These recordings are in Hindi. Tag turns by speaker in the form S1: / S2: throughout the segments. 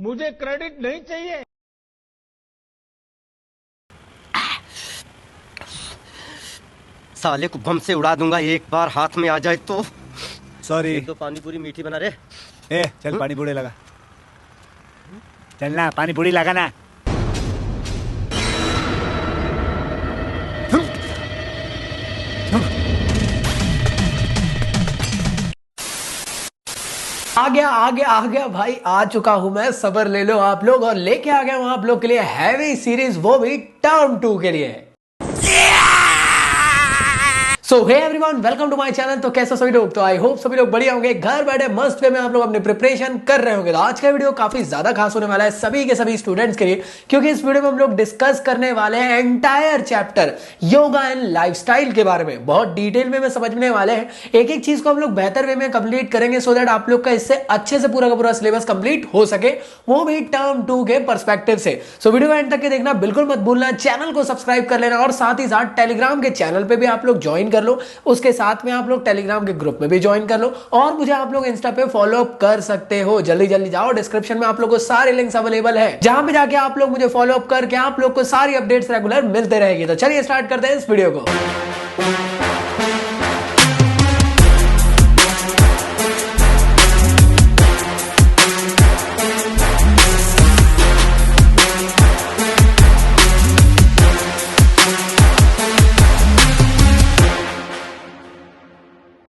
S1: मुझे क्रेडिट नहीं चाहिए।
S2: साले को बम से उड़ा दूंगा एक बार हाथ में आ जाए तो।
S3: सॉरी।
S2: एक दो पानी पूरी मीठी बना रे।
S3: ए चल पानी पूरी लगा, चल ना पानी पूरी लगा ना।
S4: आ गया भाई, आ चुका हूं मैं। सब्र ले लो आप लोग, और लेके आ गया हूं आप लोग के लिए हैवी सीरीज, वो भी टर्म 2 के लिए। So hey everyone, welcome to my channel. तो कैसे सभी लोग? तो आई होप सभी लोग बढ़िया होंगे, घर बैठे मस्त वे में आप लोग अपने प्रिपरेशन कर रहे होंगे। तो आज का वीडियो काफी ज्यादा खास होने वाला है सभी के सभी स्टूडेंट्स के लिए, क्योंकि इस वीडियो में हम लोग डिस्कस करने वाले हैं entire chapter yoga and lifestyle के बारे में। बहुत डिटेल में समझने वाले हैं, एक एक चीज को हम लोग बेहतर वे में कंप्लीट करेंगे, सो दैट आप लोग का इससे अच्छे से पूरा का पूरा सिलेबस कंप्लीट हो सके, वो भी टर्म 2 के पर्सपेक्टिव से। सो वीडियो को एंड तक के देखना बिल्कुल मत भूलना, चैनल को सब्सक्राइब कर लेना, और साथ ही साथ टेलीग्राम के चैनल पे भी आप लोग ज्वाइन कर लो। उसके साथ में आप लोग टेलीग्राम के ग्रुप में भी ज्वाइन कर लो, और मुझे आप लोग इंस्टा पे फॉलो अप कर सकते हो। जल्दी जल्दी जाओ, डिस्क्रिप्शन में आप लोग को सारे लिंक्स अवेलेबल है, जहां पे जाके आप लोग मुझे फॉलो अप करके आप लोग को सारी अपडेट्स रेगुलर मिलते रहेगी। तो चलिए स्टार्ट करते हैं इस वीडियो को।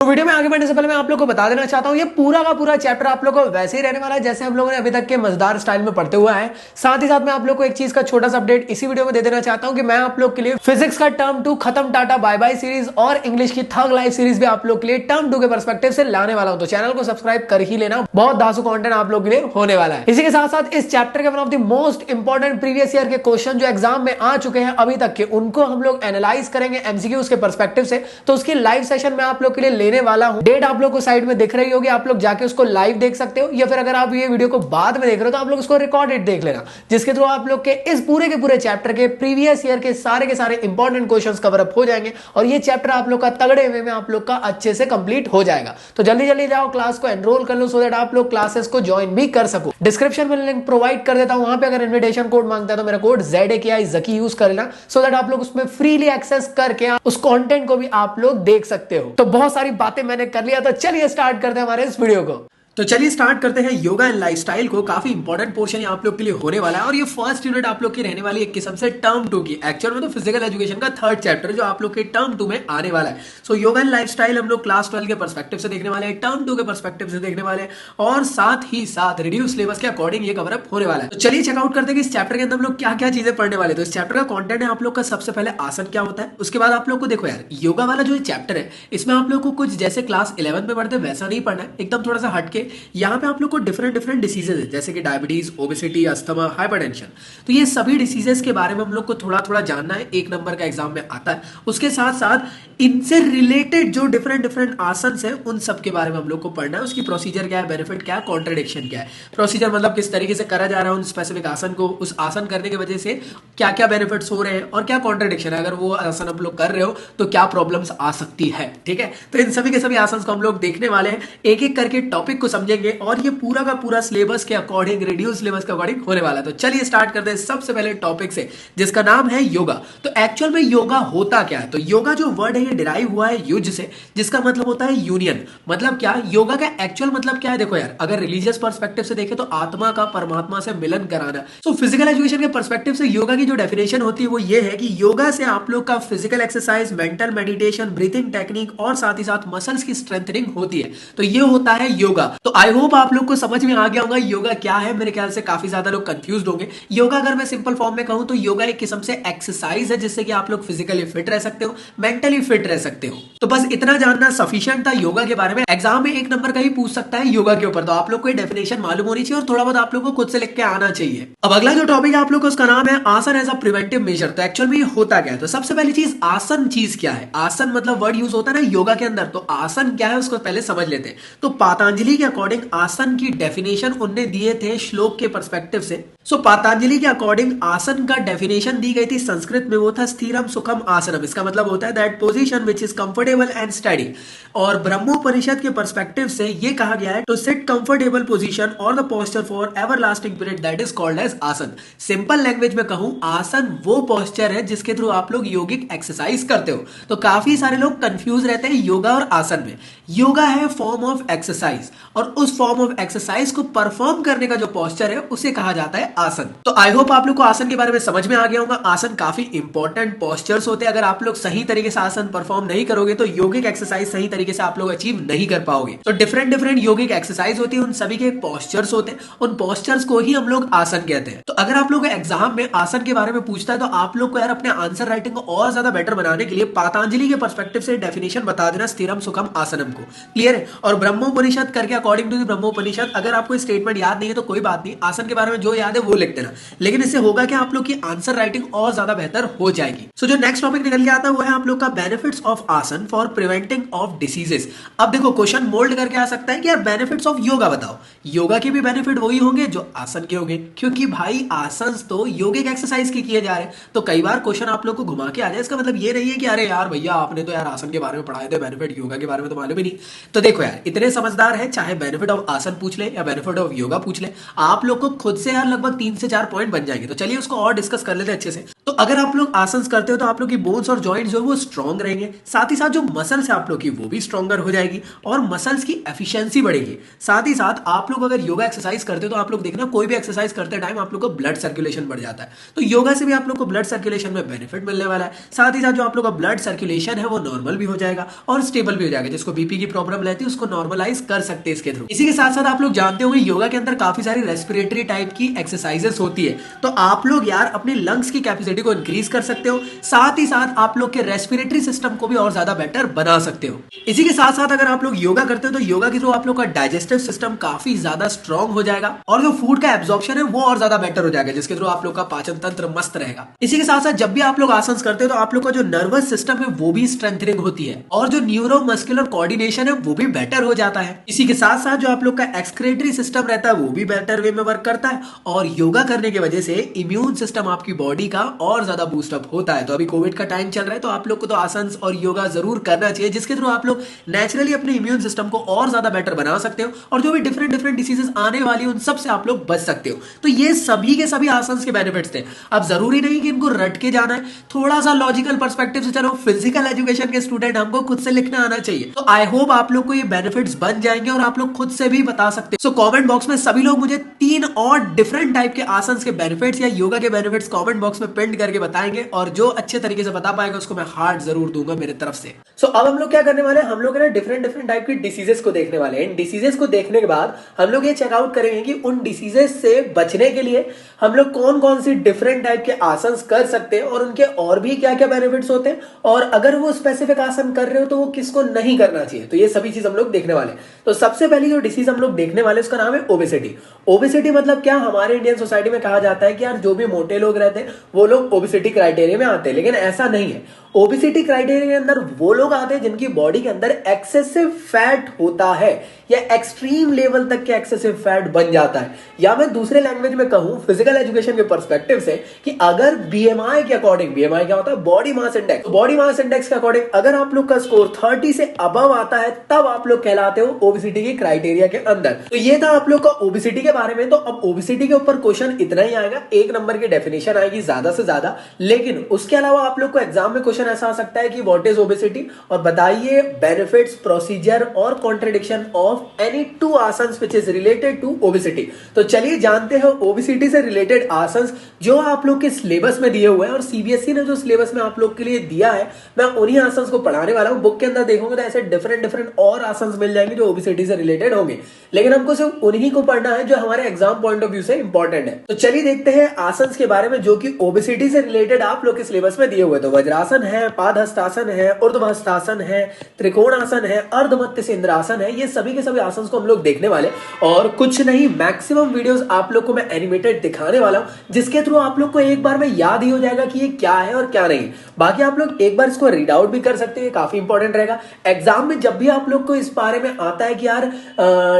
S4: वीडियो में आगे बढ़ने से पहले मैं आप लोग को बता देना चाहता हूं, ये पूरा का पूरा चैप्टर आप लोग को वैसे ही रहने वाला है जैसे हम लोगों ने अभी तक के मजेदार स्टाइल में पढ़ते हुआ है। साथ ही साथ मैं आप लोग को एक चीज का छोटा सा अपडेट इसी वीडियो में दे देना चाहता हूं कि मैं आप लोग के लिए फिजिक्स का टर्म 2 खत्म टाटा बाय बाय सीरीज और इंग्लिश की थग लाइफ सीरीज भी आप लोग के लिए टर्म 2 के पर्सपेक्टिव से लाने वाला हूं। तो चैनल को सब्सक्राइब कर ही लेना, बहुत धांसू कंटेंट आप लोग के लिए होने वाला है। इसी के साथ साथ इस चैप्टर के one of the most important previous year के क्वेश्चन जो एग्जाम में आ चुके हैं अभी तक के, उनको हम लोग एनालाइज करेंगे एमसीक्यूज के पर्सपेक्टिव से। तो उसकी लाइव सेशन में आप लोग के लिए लेने वाला हूं। डेट आप लोग को साइड में दिख रही होगी, आप लोग जाके उसको लाइव देख सकते हो, या फिर अगर आप ये वीडियो को बाद में देख रहे हो तो आप लोग उसको रिकॉर्डेड देख लेना, जिसके थ्रू आप लोग के इस पूरे के पूरे चैप्टर के प्रीवियस ईयर के सारे इंपॉर्टेंट क्वेश्चंस कवर अप हो जाएंगे, और ये चैप्टर आप लोग का तगड़े वे में आप लोग का अच्छे से कंप्लीट हो जाएगा। तो जल्दी जल्दी जाओ, क्लास को एनरोल कर लो, सो दैट आप लोग क्लासेस को ज्वाइन भी कर सको। डिस्क्रिप्शन में लिंक प्रोवाइड कर देता हूं, वहां पे अगर इन्विटेशन कोड मांगता है तो मेरा कोड ZAKI ZAKI यूज कर लेना, सो दैट आप लोग उसमें फ्रीली एक्सेस करके उस कंटेंट को भी आप लोग देख सकते हो। तो बहुत सारी बातें मैंने कर लिया, तो चलिए स्टार्ट करते हैं हमारे इस वीडियो को। तो चलिए स्टार्ट करते हैं योगा एंड लाइफस्टाइल को। काफी इंपॉर्टेंट पोर्शन आप लोग के लिए होने वाला है, और ये फर्स्ट यूनिट आप लोग की रहने वाली एक किस्म से टर्म 2 की। एक्चुअल में तो फिजिकल एजुकेशन का थर्ड चैप्टर जो आप लोग के टर्म 2 में आने वाला है। सो योगा एंड लाइफस्टाइल हम लोग क्लास 12 के पर्सपेक्टिव से देखने वाले हैं, टर्म 2 के पर्सपेक्टिव से देखने वाले हैं, और साथ ही साथ रिड्यूस सिलेबस के अकॉर्डिंग ये कवर अप होने वाला है। तो चलिए चेकआउट करते हैं कि इस चैप्टर के अंदर हम लोग क्या क्या चीजें पढ़ने वाले। तो इस चैप्टर का कॉन्टेंट है आप लोग का, सबसे पहले आसन क्या होता है, उसके बाद आप लोग को देखो यार योगा वाला जो चैप्टर है, इसमें आप लोग को कुछ जैसे क्लास 11 में पढ़ते वैसा नहीं पढ़ना है, एकदम थोड़ा सा हटके। यहाँ पे आप लोग को डिफरेंट डिसीजेज है, जैसे कि डायबिटीज, ओबेसिटी, अस्थमा, हाइपरटेंशन। तो ये सभी डिसीजेस के बारे में हम लोग को थोड़ा थोड़ा जानना है, एक नंबर का एग्जाम में आता है। उसके साथ साथ इनसे रिलेटेड जो डिफरेंट आसन है, उन सब के बारे में हम लोग को पढ़ना है। उसकी प्रोसीजर क्या है, बेनिफिट क्या है, कॉन्ट्रडिक्शन क्या है। प्रोसीजर मतलब किस तरीके से करा जा रहा है उन स्पेसिफिक आसन को, उस आसन करने की वजह से क्या क्या बेनिफिट्स हो रहे हैं, और क्या कॉन्ट्रडिक्शन है, अगर वो आसन हम लोग कर रहे हो तो क्या प्रॉब्लम्स आ सकती है। ठीक है, तो इन सभी के सभी आसन को हम लोग देखने वाले हैं, एक एक करके टॉपिक को समझेंगे, और ये पूरा का पूरा सिलेबस के अकॉर्डिंग, रिड्यूस सिलेबस के अकॉर्डिंग होने वाला है। तो चलिए स्टार्ट करते हैं सबसे पहले टॉपिक से, जिसका नाम है योगा। तो एक्चुअल में योगा होता क्या है? तो योगा जो वर्ड है ये डिराइव हुआ है युज से, जिसका मतलब होता है यूनियन। मतलब क्या, योगा का एक्चुअल मतलब क्या है? देखो यार, अगर रिलीजियस पर्सपेक्टिव से देखें तो आत्मा का परमात्मा से मिलन कराना। तो फिजिकल एजुकेशन के पर्सपेक्टिव से योगा की जो डेफिनेशन होती है वो ये है कि योगा से आप लोग का physical exercise, mental meditation, breathing technique, और साथ ही साथ मसल्स की स्ट्रेंथनिंग होती है। तो ये होता है योगा। तो आई होप आप लोग को समझ में आ गया होगा योगा क्या है। मेरे ख्याल से काफी ज्यादा लोग कंफ्यूज होंगे। योगा अगर मैं सिंपल फॉर्म में कहूं तो योगा एक किस्म से एक्सरसाइज है, जिससे कि आप लोग फिजिकली फिट रह सकते हो, मेंटली फिट रह सकते हो। तो बस इतना जानना सफिशिएंट था योगा के बारे में। एग्जाम में एक नंबर का ही पूछ सकता है योगा के ऊपर, तो आप लोग को डेफिनेशन मालूम होनी चाहिए, और थोड़ा बहुत आप लोग को खुद से लिख के आना चाहिए। अब अगला जो टॉपिक है आप लोग को, उसका नाम है आसन एज अ प्रिवेंटिव मेजर। तो एक्चुअल में ये होता क्या है? तो सबसे पहली चीज, आसन चीज क्या है? आसन मतलब वर्ड यूज होता है ना योगा के अंदर, तो आसन क्या है उसको पहले समझ लेते हैं। तो पतंजलि के अकॉर्डिंग आसन की डेफिनेशन उनने दिए थे श्लोक के पर्सपेक्टिव से। सो पतंजलि के अकॉर्डिंग आसन का डेफिनेशन दी गई थी संस्कृत में, वो था स्थिरम सुखम आसनम। इसका मतलब होता है that position which is comfortable and study. और ब्रह्मोपनिषद के पर्सपेक्टिव से ये कहा गया है टू सिट कंफर्टेबल पोजीशन और the posture for everlasting period that is called as asana. Simple language में कहूं, आसन वो पोस्चर है जिसके थ्रू आप लोग योगिक एक्सरसाइज करते हो। तो काफी सारे लोग कंफ्यूज रहते हैं योगा और आसन में। योगा है फॉर्म ऑफ एक्सरसाइज, और उस फॉर्म ऑफ एक्सरसाइज को परफॉर्म करने का जो पोस्चर है उसे कहा जाता है आसन। तो आई होप आप लोग को आसन के बारे में समझ में आ गया होगा। आसन काफी इंपॉर्टेंट पोस्चर्स होते हैं। अगर आप लोग सही तरीके से आसन परफॉर्म नहीं करोगे तो योगिक एक्सरसाइज सही तरीके से आप लोग अचीव नहीं कर पाओगे। तो डिफरेंट योगिक एक्सरसाइज होती है, उन सभी के पोस्चर्स होते हैं, उन पोस्चर्स को ही हम लोग आसन कहते हैं। तो अगर आप लोग एग्जाम में आसन के बारे में पूछता है तो आप लोग को यार अपने आंसर राइटिंग को और ज्यादा बेटर बनाने के लिए पतंजलि के पर्सपेक्टिव से डेफिनेशन बता देना स्थिरम सुखम आसनम को। क्लियर है? और ब्रह्मोपनिषद करके अकॉर्डिंग टू द ब्रह्मोपनिषद, अगर आपको स्टेटमेंट याद नहीं है तो कोई बात नहीं, आसन के बारे में जो याद है वो लिख देना। लेकिन इससे होगा कि आप लोग की आंसर राइटिंग और ज्यादा बेहतर हो जाएगी। सो जो नेक्स्ट टॉपिक निकल के आता है वो है आप लोग का बेनिफिट्स ऑफ आसन फॉर प्रिवेंटिंग ऑफ डिसीजेस। अब देखो क्वेश्चन मोल्ड करके आ सकता है कि यार बेनिफिट्स ऑफ योगा बताओ। योगा के भी बेनिफिट वही होंगे जो आसन के होंगे, क्योंकि भाई आसन तो योगिक एक्सरसाइज के किए जा रहे हैं। तो कई बार क्वेश्चन आप लोग को घुमा के आ जाए, इसका मतलब ये नहीं है कि अरे यार भैया आपने तो यार आसन के बारे में पढ़ाए थे, बेनिफिट योगा के बारे में तो मालूम ही नहीं। तो देखो यार, इतने समझदार है, चाहे बेनिफिट ऑफ आसन पूछ ले या बेनिफिट ऑफ योगा पूछ ले, आप लोग को खुद से यार लगभग 3 से 4 पॉइंट बन जाएंगे। तो चलिए उसको और डिस्कस कर लेते हैं अच्छे से। तो अगर आप लोग आसन करते हो तो आप लोग की बोन्स और जॉइंट्स जो है वो स्ट्रॉन्ग रहेंगे, साथ ही साथ जो मसल्स है आप लोग की वो भी स्ट्रॉन्गर हो जाएगी और मसल्स की एफिशिएंसी बढ़ेगी। साथ ही साथ आप लोग अगर योगा एक्सरसाइज करते हो तो आप लोग देखना कोई भी एक्सरसाइज करते टाइम आप लोग को ब्लड सर्कुलेशन बढ़ जाता है। तो योगा से भी आप लोग को ब्लड सर्कुलेशन में बेनिफिट मिलने वाला है। साथ ही साथ जो आप लोग का ब्लड सर्कुलेशन है वो नॉर्मल भी हो जाएगा और स्टेबल भी हो जाएगा। जिसको बीपी की प्रॉब्लम रहती है उसको नॉर्मलाइज कर सकते हैं इसके थ्रू। इसी के साथ साथ आप लोग जानते होंगे योगा के अंदर काफी सारी रेस्पिरेटरी टाइप की एक्सरसाइजेस होती है। तो आप लोग यार अपने लंग्स की कैपेसिटी को इंक्रीज कर सकते हो, साथ ही साथ आप लोग के रेस्पिरेटरी सिस्टम को भी और ज्यादा बेटर बना सकते हो। इसी के साथ साथ अगर आप लोग योगा करते हो तो योगा के थ्रू आप लोग का डाइजेस्टिव सिस्टम काफी ज्यादा स्ट्रॉन्ग हो जाएगा और जो फूड का एब्जॉर्प्शन है वो और ज्यादा बेटर हो जाएगा, जिसके थ्रू आप लोग का पाचन तंत्र मस्त रहेगा। इसी के साथ साथ जब भी आप लोग आसन करते हो तो आप लोग का जो नर्वस सिस्टम है वो भी स्ट्रेंथनिंग होती है और जो न्यूरो मस्कुलर कोऑर्डिनेशन है वो भी बेटर हो जाता है। इसी के साथ साथ जो आप लोग का एक्सक्रीटरी सिस्टम रहता है वो भी बेटर वे में वर्क करता है और योगा करने की वजह से इम्यून सिस्टम आपकी बॉडी का और ज्यादा बूस्टअप होता है। तो अभी कोविड का टाइम चल रहा है तो आप लोग को तो आसन और योगा जरूर करना चाहिए, जिसके थ्रू आप लोग नेचुरली अपने इम्यून सिस्टम को और ज्यादा बेटर बना सकते हो और जो भी डिफरेंट डिसीजेस आने वाली उन सब से आप लोग बच सकते हो। तो ये सभी के सभी आसन के बेनिफिट्स थे। अब जरूरी नहीं कि इनको रट के जाना है, थोड़ा सा लॉजिकल पर्सपेक्टिव से चलो। फिजिकल एजुकेशन के स्टूडेंट हमको खुद से लिखना आना चाहिए। तो आई होप आप लोग को ये बेनिफिट्स बन जाएंगे और आप लोग खुद से भी बता सकते हैं। सो कमेंट बॉक्स में सभी लोग मुझे 3 और डिफरेंट टाइप के आसन के बेनिफिट्स या योगा के बेनिफिट्स कमेंट बॉक्स में पिन करके बताएंगे और जो अच्छे तरीके से बता पाएगा उसको मैं हार्ट जरूर दूंगा मेरे तरफ से। सो अब हम लोग क्या करने वाले हैं, हम लोग डिफरेंट टाइप की डिसीजेस को देखने वाले हैं। इन डिसीजेस को देखने के बाद हम लोग ये चेकआउट करेंगे कि उन डिसीजेस से बचने के लिए हम लोग कौन कौन सी डिफरेंट टाइप के आसन कर सकते हैं और उनके और भी क्या क्या बेनिफिट्स होते हैं, और अगर वो स्पेसिफिक आसन कर रहे हो तो वो किसको नहीं करना चाहिए। तो ये सभी चीज हम लोग देखने वाले हैं। तो सबसे पहली जो डिसीज हम लोग देखने वाले उसका नाम है ओबेसिटी। ओबेसिटी मतलब क्या, हमारे इंडियन सोसाइटी में कहा जाता है कि यार जो भी मोटे लोग रहते हैं वो लोग ओबेसिटी क्राइटेरिया में आते हैं, लेकिन ऐसा नहीं है। ओबेसिटी क्राइटेरिया के अंदर वो लोग आते हैं जिनकी बॉडी के अंदर एक्सेसिव फैट होता है या एक्सट्रीम लेवल तक के एक्सेसिव फैट बन जाता है। या मैं दूसरे लैंग्वेज में कहूं फिजिकल एजुकेशन के पर्सपेक्टिव से कि अगर बीएमआई के अकॉर्डिंग, बीएमआई क्या होता है, body mass index, body mass index के अकॉर्डिंग अगर आप लोग का स्कोर 30 से अबव आता है तब आप लोग कहलाते हो ओबेसिटी की क्राइटेरिया के अंदर। तो ये था आप लोग का ओबेसिटी के बारे में। तो अब ओबेसिटी के ऊपर क्वेश्चन इतना ही आएगा, 1 नंबर की डेफिनेशन आएगी ज्यादा से ज्यादा, लेकिन उसके अलावा आप लोग को एग्जाम में क्वेश्चन ऐसा आ सकता है कि व्हाट इज ओबेसिटी और बताइए बेनिफिट्स, प्रोसीजर और contradiction of any 2 asanas which is related to obesity. तो चलिए जानते हैं ओबेसिटी से रिलेटेड आसन्स जो आप लोग के सिलेबस में दिए हुए हैं, और सीबीएसई ने जो सिलेबस में आप लोग के लिए दिया है मैं उन्हीं आसन्स को पढ़ाने वाला हूं। बुक के अंदर देखोगे तो ऐसे डिफरेंट और आसन्स मिल जाएंगे जो ओबेसिटी से रिलेटेड होंगे, लेकिन हमको सिर्फ उन्हीं को पढ़ना है जो हमारे एग्जाम पॉइंट ऑफ व्यू से इंपॉर्टेंट है। तो चलिए देखते हैं आसन्स के बारे में जो कि ओबेसिटी मोबिलिटी से रिलेटेड आप लोग के सिलेबस में दिए हुए। तो वज्रासन है, पादहस्तासन है, ऊर्ध्वहस्तासन है, त्रिकोणासन है, अर्धमत्य सेंद्रासन है, ये सभी के सभी आसन को हम लोग देखने वाले। और कुछ नहीं, मैक्सिमम वीडियोस आप लोग को मैं एनिमेटेड दिखाने वाला हूं, जिसके थ्रू आप लोग को एक बार में याद ही हो जाएगा कि ये क्या है और क्या नहीं। बाकी आप लोग एक बार इसको रीड आउट भी कर सकते हैं, काफी इंपॉर्टेंट रहेगा एग्जाम में। जब भी आप लोग को इस बारे में आता है कि यार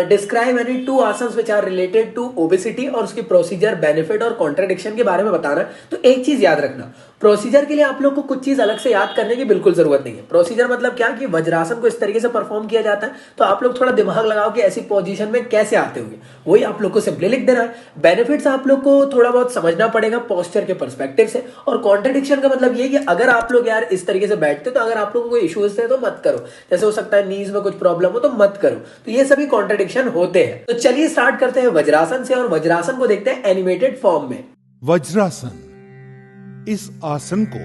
S4: describe any 2 asanas which are related to obesity और उसकी प्रोसीजर, बेनिफिट और कॉन्ट्रडिक्शन के बारे में बताना, तो एक चीज याद रखना, प्रोसीजर के लिए आप लोग को कुछ चीज अलग से याद करने की बिल्कुल जरूरत नहीं है। प्रोसीजर मतलब क्या कि वज्रासन को इस तरीके से परफॉर्म किया जाता है, तो आप लोग थोड़ा दिमाग लगाओ कि ऐसी पोजीशन में कैसे आते होंगे, वही आप लोग को सिंपली लिख देना है। बेनिफिट्स आप लोग को थोड़ा बहुत समझना पड़ेगा पोस्चर के पर्सपेक्टिव से, और कॉन्ट्रडिक्शन का मतलब ये कि अगर आप लोग यार इस तरीके से बैठते तो अगर आप लोगों को इश्यूज थे तो मत करो, जैसे हो सकता है नीज में कुछ प्रॉब्लम हो तो मत करो, तो ये सभी कॉन्ट्रडिक्शन होते हैं। तो चलिए स्टार्ट करते हैं वज्रासन से, और वज्रासन को देखते हैं एनिमेटेड फॉर्म में।
S5: वज्रासन, इस आसन को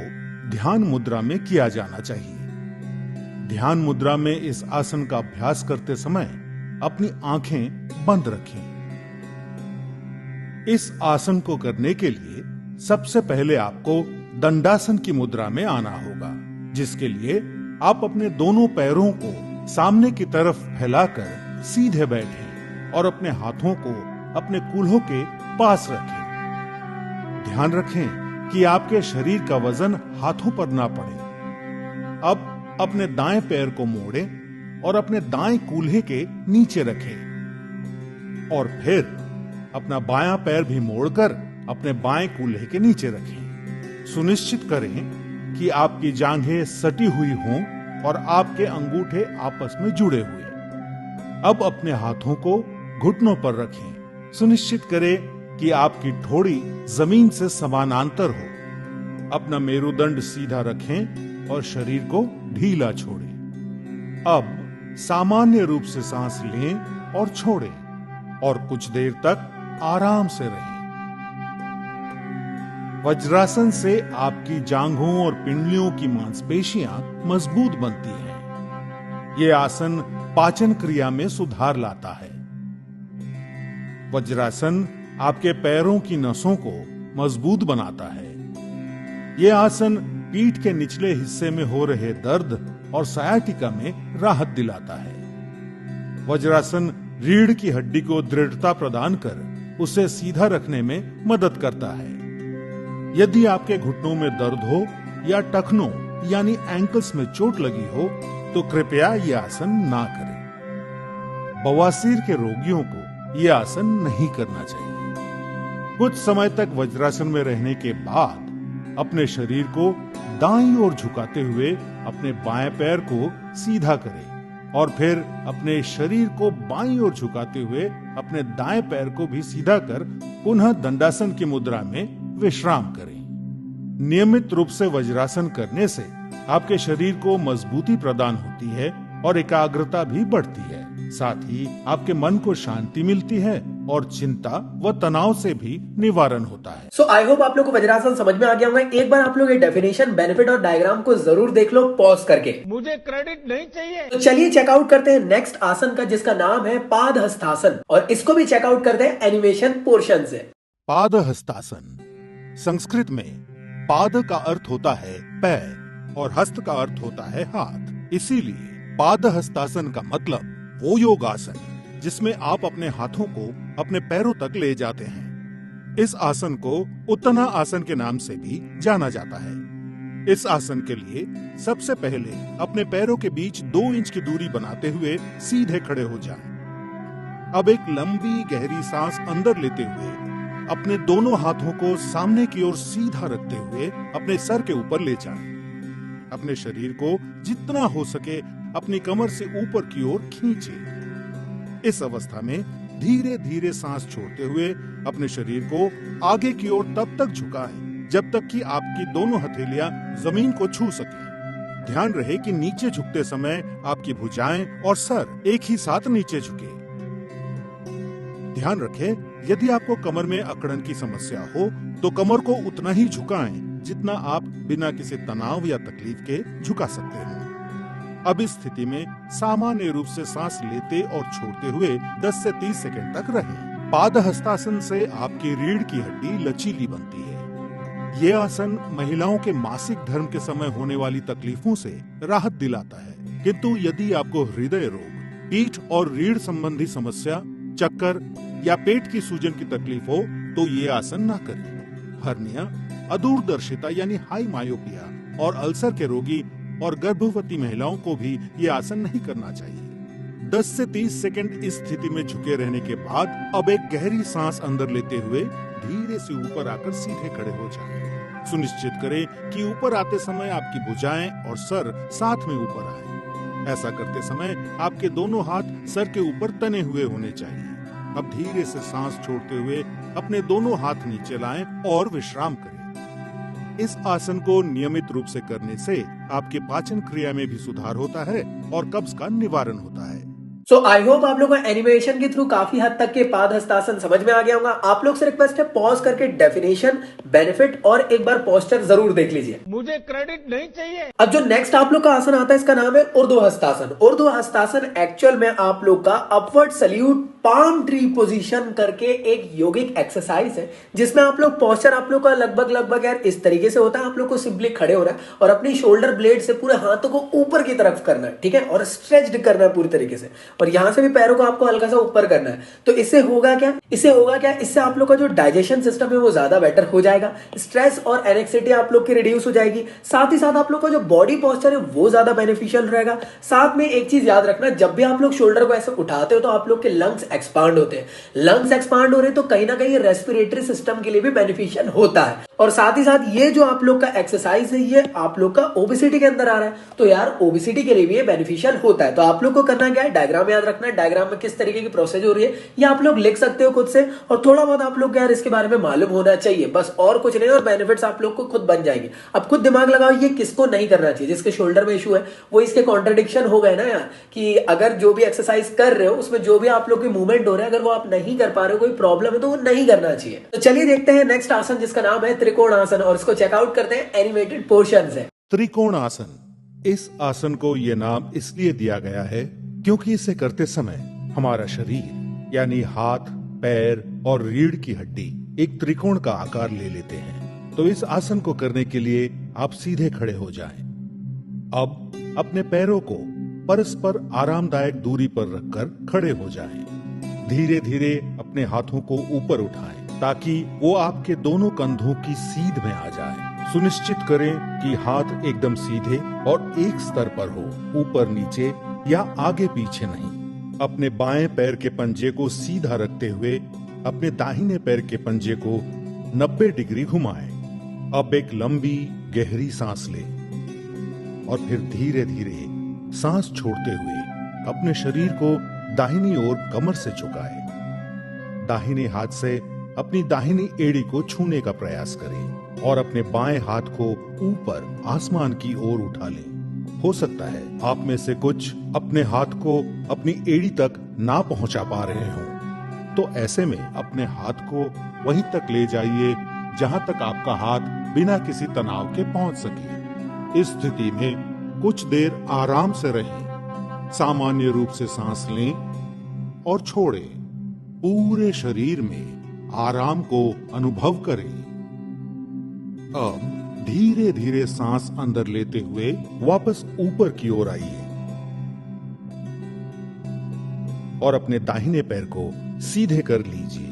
S5: ध्यान मुद्रा में किया जाना चाहिए। ध्यान मुद्रा में इस आसन का अभ्यास करते समय अपनी आंखें बंद रखें। इस आसन को करने के लिए सबसे पहले आपको दंडासन की मुद्रा में आना होगा, जिसके लिए आप अपने दोनों पैरों को सामने की तरफ फैलाकर सीधे बैठें और अपने हाथों को अपने कूल्हों के पास रखें। ध्यान रखें कि आपके शरीर का वजन हाथों पर ना पड़े। अब अपने दाएं पैर को मोड़ें और अपने दाएं कूल्हे के नीचे रखें, और फिर अपना बायां पैर भी मोड़कर अपने बाएं कूल्हे के नीचे रखें। सुनिश्चित करें कि आपकी जांघें सटी हुई हों और आपके अंगूठे आपस में जुड़े हुए। अब अपने हाथों को घुटनों पर रखें। सुनिश्चित करें कि आपकी ठोड़ी जमीन से समानांतर हो। अपना मेरुदंड सीधा रखें और शरीर को ढीला छोड़ें। अब सामान्य रूप से सांस लें और छोड़ें और कुछ देर तक आराम से रहें। वज्रासन से आपकी जांघों और पिंडलियों की मांसपेशियां मजबूत बनती हैं। ये आसन पाचन क्रिया में सुधार लाता है। वज्रासन आपके पैरों की नसों को मजबूत बनाता है। यह आसन पीठ के निचले हिस्से में हो रहे दर्द और सायाटिका में राहत दिलाता है। वज्रासन रीढ़ की हड्डी को दृढ़ता प्रदान कर उसे सीधा रखने में मदद करता है। यदि आपके घुटनों में दर्द हो या टखनों यानी एंकल्स में चोट लगी हो तो कृपया यह आसन ना करें। बवासीर के रोगियों को यह आसन नहीं करना चाहिए। कुछ समय तक वज्रासन में रहने के बाद अपने शरीर को दाईं ओर झुकाते हुए अपने बाएं पैर को सीधा करें, और फिर अपने शरीर को बाईं ओर झुकाते हुए अपने दाएं पैर को भी सीधा कर पुनः दंडासन की मुद्रा में विश्राम करें। नियमित रूप से वज्रासन करने से आपके शरीर को मजबूती प्रदान होती है और एकाग्रता भी बढ़ती है। साथ ही आपके मन को शांति मिलती है और चिंता व तनाव से भी निवारण होता है।
S4: सो आई होप आप लोग को वज्रासन समझ में आ गया होगा। एक बार आप लोग ये डेफिनेशन, बेनिफिट और डायग्राम को जरूर देख लो पॉज करके।
S1: मुझे क्रेडिट नहीं चाहिए।
S4: तो चलिए चेकआउट करते हैं नेक्स्ट आसन का, जिसका नाम है पादहस्तासन, और इसको भी चेकआउट करते हैं एनिमेशन पोर्शन से।
S5: पादहस्तासन, संस्कृत में पाद का अर्थ होता है पैर और हस्त का अर्थ होता है हाथ। इसीलिए पादहस्तासन का मतलब वो योगासन जिसमें आप अपने हाथों को अपने पैरों तक ले जाते हैं। इस आसन को उत्तना आसन के नाम से भी जाना जाता है। इस आसन के लिए सबसे पहले अपने पैरों के बीच 2 इंच की दूरी बनाते हुए सीधे खड़े हो जाएं। अब एक लंबी गहरी सांस अंदर लेते हुए अपने दोनों हाथों को सामने की ओर सीधा रखते हुए अपने सर के ऊपर ले जाएं। अपने शरीर को जितना हो सके अपनी कमर से ऊपर की ओर खींचें। इस अवस्था में धीरे धीरे सांस छोड़ते हुए अपने शरीर को आगे की ओर तब तक झुकाएं जब तक कि आपकी दोनों हथेलियां जमीन को छू सकें। ध्यान रहे कि नीचे झुकते समय आपकी भुजाएं और सर एक ही साथ नीचे झुके। ध्यान रखें, यदि आपको कमर में अकड़न की समस्या हो तो कमर को उतना ही झुकाएं जितना आप बिना किसी तनाव या तकलीफ के झुका सकते हैं। अब इस स्थिति में सामान्य रूप से सांस लेते और छोड़ते हुए 10 से 30 सेकंड तक रहें। पादहस्तासन से आपकी रीढ़ की हड्डी लचीली बनती है। ये आसन महिलाओं के मासिक धर्म के समय होने वाली तकलीफों से राहत दिलाता है। किंतु यदि आपको हृदय रोग, पीठ और रीढ़ संबंधी समस्या, चक्कर या पेट की सूजन की तकलीफ हो तो ये आसन ना करें। हर्निया, अदूरदर्शिता यानी हाई मायोपिया और अल्सर के रोगी और गर्भवती महिलाओं को भी ये आसन नहीं करना चाहिए। 10 से 30 सेकंड इस स्थिति में झुके रहने के बाद अब एक गहरी सांस अंदर लेते हुए धीरे से ऊपर आकर सीधे खड़े हो जाएं। सुनिश्चित करें कि ऊपर आते समय आपकी भुजाएं और सर साथ में ऊपर आए। ऐसा करते समय आपके दोनों हाथ सर के ऊपर तने हुए होने चाहिए। अब धीरे से सांस छोड़ते हुए अपने दोनों हाथ नीचे लाएं और विश्राम करें। इस आसन को नियमित रूप से करने से आपके पाचन क्रिया में भी सुधार होता है और कब्ज का निवारण होता है।
S4: सो आई होप आप लोगों को एनिमेशन के थ्रू काफी हद तक के पाद हस्तासन समझ में आ गया होगा। आप लोग से रिक्वेस्ट है पॉज करके डेफिनेशन, बेनिफिट और एक बार पोस्टर जरूर देख लीजिए।
S1: मुझे क्रेडिट नहीं चाहिए।
S4: अब जो नेक्स्ट आप लोग का आसन आता है इसका नाम है ऊर्ध्व हस्तासन। ऊर्ध्व हस्तासन एक्चुअल में आप लोग का upward salute palm tree position करके एक योगिक एक्सरसाइज है, जिसमें आप लोग पोस्चर आप लोग का लगभग यार इस तरीके से होता है। आप लोग को सिंपली खड़े होना है और अपनी शोल्डर ब्लेड से पूरे हाथों को ऊपर की तरफ करना है, ठीक है, और स्ट्रेच्ड करना है पूरी तरीके से, और यहां से भी पैरों को आपको हल्का सा ऊपर करना है। तो इससे होगा क्या, इससे आप लोग का जो डाइजेशन सिस्टम है वो ज्यादा बेटर हो जाएगा, स्ट्रेस और एनेक्सिटी आप लोग की रिड्यूस हो जाएगी, साथ ही साथ आप लोग का जो बॉडी पोस्चर है वो ज्यादा बेनिफिशियल रहेगा। साथ में एक चीज याद रखना, जब भी आप लोग शोल्डर को ऐसे उठाते हो तो आप लोग के लंग्स एक्सपांड होते हैं। लंग्स एक्सपांड हो रहे तो कहीं ना कहीं रेस्पिरेटरी सिस्टम के लिए भी बेनिफिशियल होता है। और साथ ही साथ ये जो आप लोग का एक्सरसाइज है ये आप लोग का ओबेसिटी के अंदर आ रहा है, तो यार ओबेसिटी के लिए भी ये बेनिफिशियल होता है। तो आप लोग को करना क्या है, डायग्राम याद रखना है, डायग्राम में किस तरीके की प्रोसेस हो रही है ये आप लोग लिख सकते हो खुद से, और थोड़ा बहुत आप लोग यार इसके बारे में मालूम होना चाहिए, बस और कुछ नहीं, और बेनिफिट्स आप लोग को खुद बन जाएंगे। अब खुद दिमाग लगाओ ये किसको नहीं करना चाहिए। जिसके शोल्डर में इशू है वो इसके कॉन्ट्रडिक्शन हो गए ना यार, कि अगर जो भी एक्सरसाइज कर रहे हो उसमें जो भी आप लोग की मूवमेंट हो रहा है अगर वो आप नहीं कर पा रहे हो, कोई प्रॉब्लम है तो वो नहीं करना चाहिए। तो चलिए देखते हैं नेक्स्ट आसन जिसका नाम है त्रिकोण आसन, और इसको चेकआउट करते हैं, एनिमेटेड पोर्शन है।
S5: त्रिकोण आसन, इस आसन को यह नाम इसलिए दिया गया है क्योंकि इसे करते समय हमारा शरीर यानी हाथ, पैर और रीढ़ की हड्डी एक त्रिकोण का आकार ले लेते हैं। तो इस आसन को करने के लिए आप सीधे खड़े हो जाएं। अब अपने पैरों को परस्पर आरामदायक दूरी पर रखकर खड़े हो जाएं। धीरे धीरे अपने हाथों को ऊपर उठाएं ताकि वो आपके दोनों कंधों की सीध में आ जाए। सुनिश्चित करें कि हाथ एकदम सीधे और एक स्तर पर हो, ऊपर नीचे या आगे पीछे नहीं। अपने बाएं पैर के पंजे को सीधा रखते हुए अपने दाहिने पैर के पंजे को 90 डिग्री घुमाएं। अब एक लंबी गहरी सांस लें और फिर धीरे धीरे सांस छोड़ते हुए अपने शरीर को दाहिनी ओर कमर से झुकाएं। दाहिने हाथ से अपनी दाहिनी एड़ी को छूने का प्रयास करें और अपने बाएं हाथ को ऊपर आसमान की ओर उठा लें। हो सकता है आप में से कुछ अपने हाथ को अपनी एड़ी तक ना पहुंचा पा रहे हों, तो ऐसे में अपने हाथ को वहीं तक ले जाइए जहां तक आपका हाथ बिना किसी तनाव के पहुंच सके। इस स्थिति में कुछ देर आराम से रहें, सामान्य रूप से सांस लें और छोड़ें। पूरे शरीर में आराम को अनुभव करें। अब धीरे धीरे सांस अंदर लेते हुए वापस ऊपर की ओर आइए और अपने दाहिने पैर को सीधे कर लीजिए।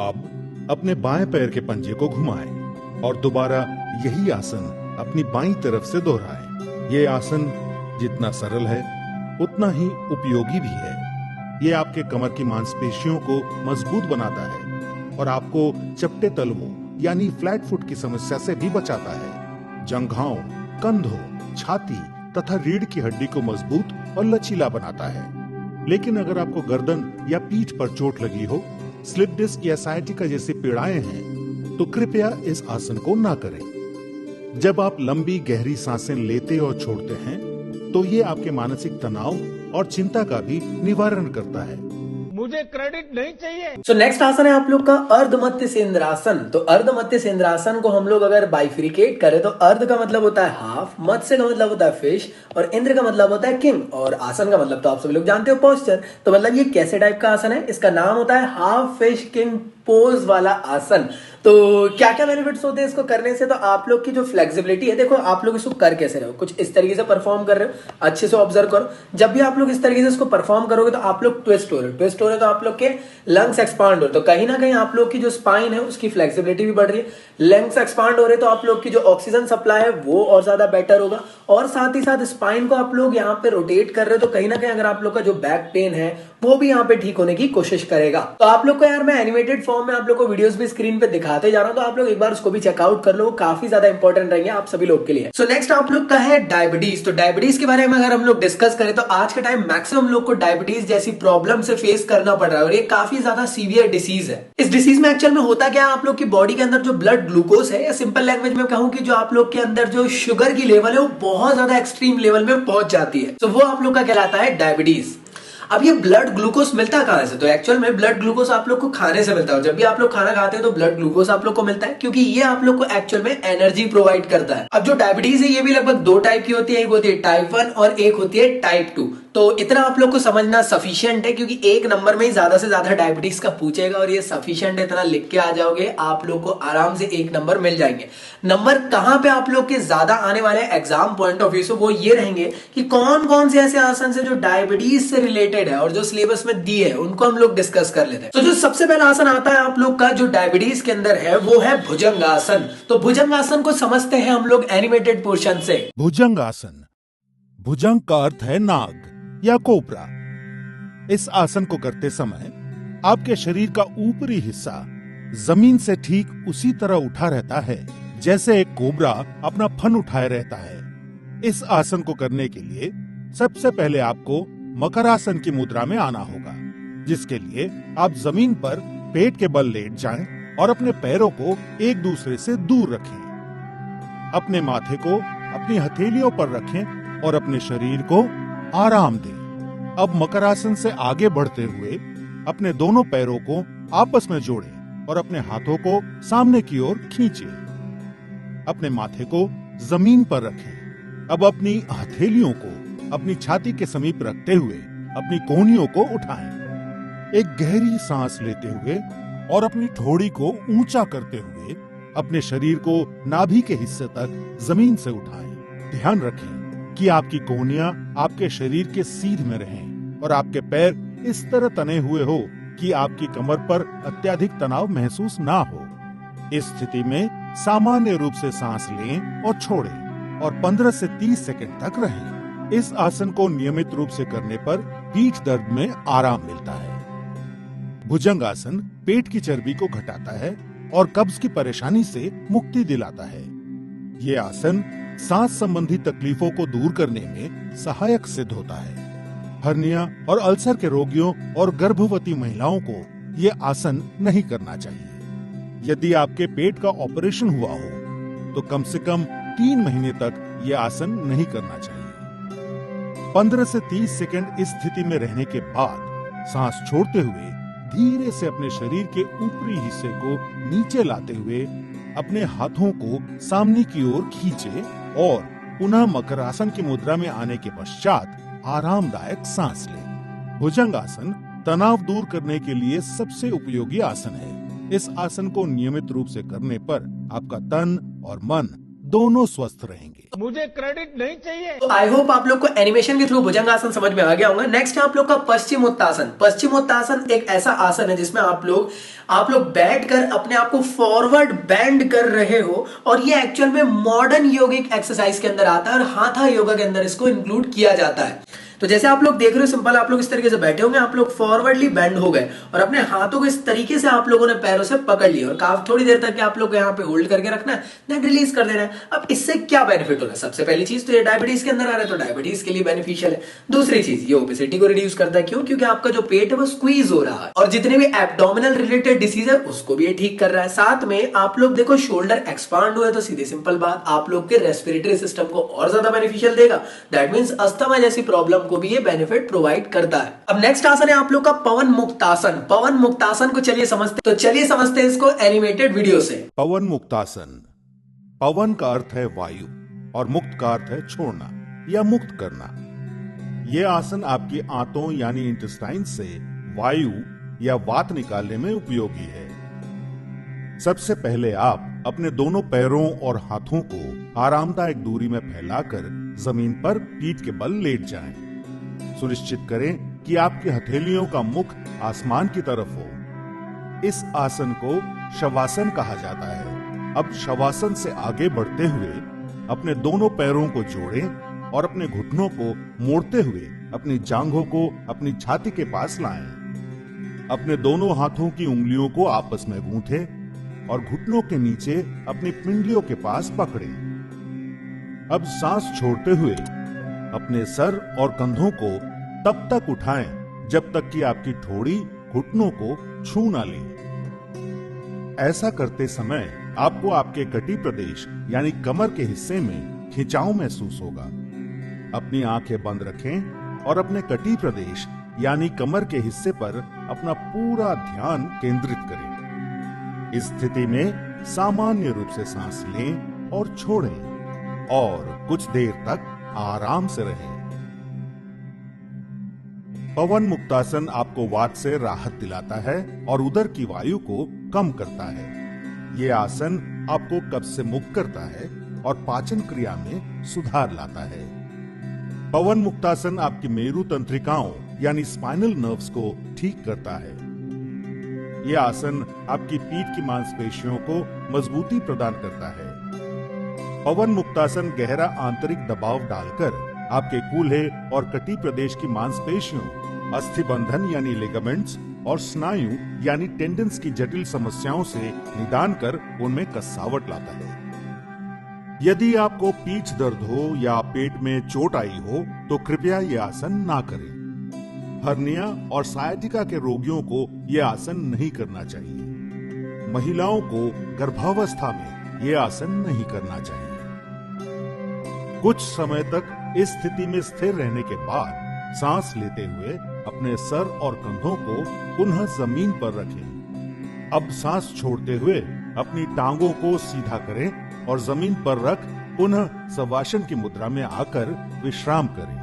S5: अब अपने बाएं पैर के पंजे को घुमाएं और दोबारा यही आसन अपनी बाईं तरफ से दोहराएं। ये आसन जितना सरल है उतना ही उपयोगी भी है। ये आपके कमर की मांसपेशियों को मजबूत बनाता है और आपको चपटे तलवों यानी फ्लैट फुट की समस्या से भी बचाता है। जंघाओं, कंधों, छाती तथा रीढ़ की हड्डी को मजबूत और लचीला बनाता है। लेकिन अगर आपको गर्दन या पीठ पर चोट लगी हो, स्लिप डिस्क या साइटिका जैसी पीड़ाएं हैं, तो कृपया इस आसन को ना करें। जब आप लंबी गहरी सांसें लेते और छोड़ते हैं तो ये आपके मानसिक तनाव और चिंता का भी निवारण करता है।
S1: मुझे क्रेडिट नहीं चाहिए।
S4: सो नेक्स्ट आसन है आप लोग का अर्धमध्य सेंद्रासन। तो अर्धमध्य सेंद्रासन को हम लोग अगर बाइफरिकेट करें तो अर्ध का मतलब होता है हाफ, मत्स्य का मतलब होता है फिश और इंद्र का मतलब होता है किंग, और आसन का मतलब तो आप सभी लोग जानते हो पोस्चर। तो मतलब ये कैसे टाइप का आसन है, इसका नाम होता है हाफ फिश किंग पोज वाला आसन। तो क्या क्या बेनिफिट्स होते हैं इसको करने से? तो आप लोग की जो फ्लेक्सिबिलिटी है, देखो आप लोग इसको कर कैसे रहे हो, कुछ इस तरीके से परफॉर्म कर रहे हो, अच्छे से ऑब्जर्व करो। जब भी आप लोग इस तरीके से इसको परफॉर्म करोगे तो आप लोग ट्विस्ट हो रहे हो, ट्विस्ट हो रहे हो तो आप लोग के लंग्स एक्सपांड हो रहे, तो कहीं ना कहीं आप लोग की जो स्पाइन है उसकी फ्लेक्सिबिलिटी भी बढ़ रही है। लंग्स एक्सपांड हो रहे तो आप लोग की जो ऑक्सीजन सप्लाई है वो और ज्यादा बेटर होगा, और साथ ही साथ स्पाइन को आप लोग यहाँ पे रोटेट कर रहे हो, तो कहीं ना कहीं अगर आप लोग का जो बैक पेन है वो भी यहाँ पे ठीक होने की कोशिश करेगा। तो आप लोग को यार मैं एनिमेटेड फॉर्म में आप लोग को वीडियोस भी स्क्रीन पे दिखाते जा रहा हूं, तो आप लोग एक बार उसको भी चेकआउट कर लो, काफी ज्यादा इंपॉर्टेंट रहेंगे आप सभी लोग के लिए। सो नेक्स्ट आप लोग का है डायबिटीज। तो डायबिटीज के बारे में अगर हम लोग डिस्कस करें तो आज के टाइम मैक्सिमम लोग को डायबिटीज जैसी प्रॉब्लम से फेस करना पड़ रहा है, और ये काफी ज्यादा सीवियर डिसीज है। इस डिसीज में एक्चुअल में होता क्या है, आप लोग की बॉडी के अंदर जो ब्लड ग्लूकोज है, या सिंपल लैंग्वेज में कहूं कि जो आप लोग के अंदर जो शुगर की लेवल है वो बहुत ज्यादा एक्सट्रीम लेवल में पहुंच जाती है, तो वो आप लोग का कहलाता है डायबिटीज। अब ये ब्लड ग्लूकोज मिलता कहां से? तो एक्चुअल में ब्लड ग्लूकोज आप लोग को खाने से मिलता है। जब भी आप लोग खाना खाते हैं तो ब्लड ग्लूकोज आप लोग को मिलता है, क्योंकि ये आप लोग को एक्चुअल में एनर्जी प्रोवाइड करता है। अब जो डायबिटीज है ये भी लगभग दो टाइप की होती है, एक होती है टाइप 1 और एक होती है टाइप 2। तो इतना आप लोग को समझना सफिशिएंट है, क्योंकि एक नंबर में ही ज्यादा से ज्यादा डायबिटीज का पूछेगा, और ये सफिशिएंट है, इतना लिख के आ जाओगे आप लोग को आराम से एक नंबर मिल जाएंगे। नंबर कहां पे आप लोग के ज्यादा आने वाले एग्जाम पॉइंट ऑफ व्यू से, वो ये रहेंगे कि कौन कौन से ऐसे आसन है जो डायबिटीज से रिलेटेड है और जो सिलेबस में दिए है उनको हम लोग डिस्कस कर लेते हैं। तो जो सबसे पहला आसन आता है आप लोग का जो डायबिटीज के अंदर है वो है भुजंगासन। तो भुजंगासन को समझते हैं हम लोग एनिमेटेड पोर्शन से।
S5: भुजंगासन, भुजंग का अर्थ है नाग या कोबरा। इस आसन को करते समय आपके शरीर का ऊपरी हिस्सा जमीन से ठीक उसी तरह उठा रहता है जैसे एक कोबरा अपना फन उठाए रहता है। इस आसन को करने के लिए सबसे पहले आपको मकरासन की मुद्रा में आना होगा, जिसके लिए आप जमीन पर पेट के बल लेट जाएं और अपने पैरों को एक दूसरे से दूर रखें। अपने माथे को अपनी हथेलियों पर रखें और अपने शरीर को आराम दें। अब मकरासन से आगे बढ़ते हुए अपने दोनों पैरों को आपस में जोड़ें और अपने हाथों को सामने की ओर खींचें। अपने माथे को जमीन पर रखें। अब अपनी हथेलियों को अपनी छाती के समीप रखते हुए अपनी कोहनियों को उठाएं। एक गहरी सांस लेते हुए और अपनी ठोड़ी को ऊंचा करते हुए अपने शरीर को नाभि के हिस्से तक जमीन से उठाएं। ध्यान रखें कि आपकी कोहनियां आपके शरीर के सीध में रहें और आपके पैर इस तरह तने हुए हो कि आपकी कमर पर अत्यधिक तनाव महसूस ना हो। इस स्थिति में सामान्य रूप से सांस लें और छोड़ें और 15 से 30 सेकंड तक रहें। इस आसन को नियमित रूप से करने पर पीठ दर्द में आराम मिलता है। भुजंगासन पेट की चर्बी को घटाता है और कब्ज की परेशानी से मुक्ति दिलाता है। ये आसन सांस संबंधी तकलीफों को दूर करने में सहायक सिद्ध होता है। हर्निया और अल्सर के रोगियों और गर्भवती महिलाओं को ये आसन नहीं करना चाहिए। यदि आपके पेट का ऑपरेशन हुआ हो तो कम से कम 3 महीने तक ये आसन नहीं करना चाहिए। 15 से 30 सेकंड इस स्थिति में रहने के बाद सांस छोड़ते हुए धीरे से अपने शरीर के ऊपरी हिस्से को नीचे लाते हुए अपने हाथों को सामने की ओर खींचे और पुनः मकरासन की मुद्रा में आने के पश्चात आरामदायक सांस लें। भुजंगासन तनाव दूर करने के लिए सबसे उपयोगी आसन है। इस आसन को नियमित रूप से करने पर आपका तन और मन दोनों स्वस्थ रहेंगे।
S1: मुझे क्रेडिट नहीं चाहिए।
S4: तो आई होप आप लोग को एनिमेशन के थ्रू भुजंगासन समझ में आ गया होगा। नेक्स्ट है आप लोग का पश्चिमोत्तासन। पश्चिमोत्तासन एक ऐसा आसन है जिसमें आप लोग बैठकर अपने आप को फॉरवर्ड बेंड कर रहे हो, और ये एक्चुअल में मॉडर्न योगिक एक्सरसाइज के अंदर आता है और हाथा योगा के अंदर इसको इंक्लूड किया जाता है। तो जैसे आप लोग देख रहे हो, सिंपल आप लोग इस तरीके से बैठे होंगे, आप लोग फॉरवर्डली बेंड हो गए और अपने हाथों को इस तरीके से आप लोगों ने पैरों से पकड़ लिया, और काफी थोड़ी देर तक आप लोग को यहाँ पे होल्ड करके रखना है, देन रिलीज कर देना है। अब इससे क्या बेनिफिट होगा? सबसे पहली चीज तो ये डायबिटीज के अंदर आ रहा है तो डायबिटीज के लिए बेनिफिशियल है। दूसरी चीज ये ओबेसिटी को रिड्यूस करता है। क्यों? क्योंकि आपका जो पेट है वो स्क्वीज हो रहा है, और जितने भी एब्डोमिनल रिलेटेड डिसीज है उसको भी ये ठीक कर रहा है। साथ में आप लोग देखो शोल्डर एक्सपांड हुए तो सीधी सिंपल बात आप लोग के रेस्पिरेटरी सिस्टम को और ज्यादा बेनिफिशियल देगा। दैट मींस अस्थमा जैसी प्रॉब्लम को भी ये बेनिफिट प्रोवाइड करता है। अब नेक्स्ट आसन है आप लोग का पवन मुक्तासन। पवन मुक्तासन को चलिए समझते हैं इसको एनिमेटेड वीडियो से।
S5: पवन मुक्तासन। पवन का अर्थ है वायु और मुक्त का अर्थ है छोड़ना या मुक्त करना। यह आसन आपकी आंतों यानी इंटेस्टाइन से वायु या वात निकालने में उपयोगी है। सबसे पहले आप अपने दोनों पैरों और हाथों को आरामदायक दूरी में फैलाकर जमीन पर पीठ के बल लेट जाएं। सुनिश्चित करें कि आपकी हथेलियों का मुख आसमान की तरफ हो। इस आसन को शवासन कहा जाता है। अब शवासन से आगे बढ़ते हुए अपने दोनों पैरों को जोड़ें और अपने घुटनों को मोड़ते हुए अपनी जांघों को अपनी छाती के पास लाएं। अपने दोनों हाथों की उंगलियों को आपस में गूंथें और घुटनों के नीचे अपनी पिंडलियों के पास पकड़ें। अब सांस छोड़ते हुए अपने सर और कंधों को तब तक उठाएं जब तक कि आपकी ठोड़ी घुटनों को छू ना ले। ऐसा करते समय आपको आपके कटी प्रदेश यानी कमर के हिस्से में खिंचाव महसूस होगा। अपनी आंखें बंद रखें और अपने कटी प्रदेश यानी कमर के हिस्से पर अपना पूरा ध्यान केंद्रित करें। इस स्थिति में सामान्य रूप से सांस लें और छोड़ें और कुछ देर तक आराम से रहें। पवन मुक्तासन आपको वात से राहत दिलाता है और उदर की वायु को कम करता है। ये आसन आपको कब्ज से मुक्त करता है और पाचन क्रिया में सुधार लाता है। पवन मुक्तासन आपकी मेरु तंत्रिकाओं यानी स्पाइनल नर्व्स को ठीक करता है। यह आसन आपकी पीठ की मांसपेशियों को मजबूती प्रदान करता है। पवन मुक्तासन गहरा आंतरिक दबाव डालकर आपके कूल्हे और कटी प्रदेश की मांसपेशियों, अस्थिबंधन यानी लिगामेंट्स और स्नायु यानी टेंडन्स की जटिल समस्याओं से निदान कर उनमें कसावट लाता है। यदि आपको पीठ दर्द हो या पेट में चोट आई हो तो कृपया यह आसन ना करें। हर्निया और सायाटिका के रोगियों को यह आसन नहीं करना चाहिए। महिलाओं को गर्भावस्था में यह आसन नहीं करना चाहिए। कुछ समय तक इस स्थिति में स्थिर रहने के बाद सांस लेते हुए अपने सर और कंधों को पुनः जमीन पर रखें। अब सांस छोड़ते हुए अपनी टांगों को सीधा करें और जमीन पर रख पुनः शवासन की मुद्रा में आकर विश्राम करें।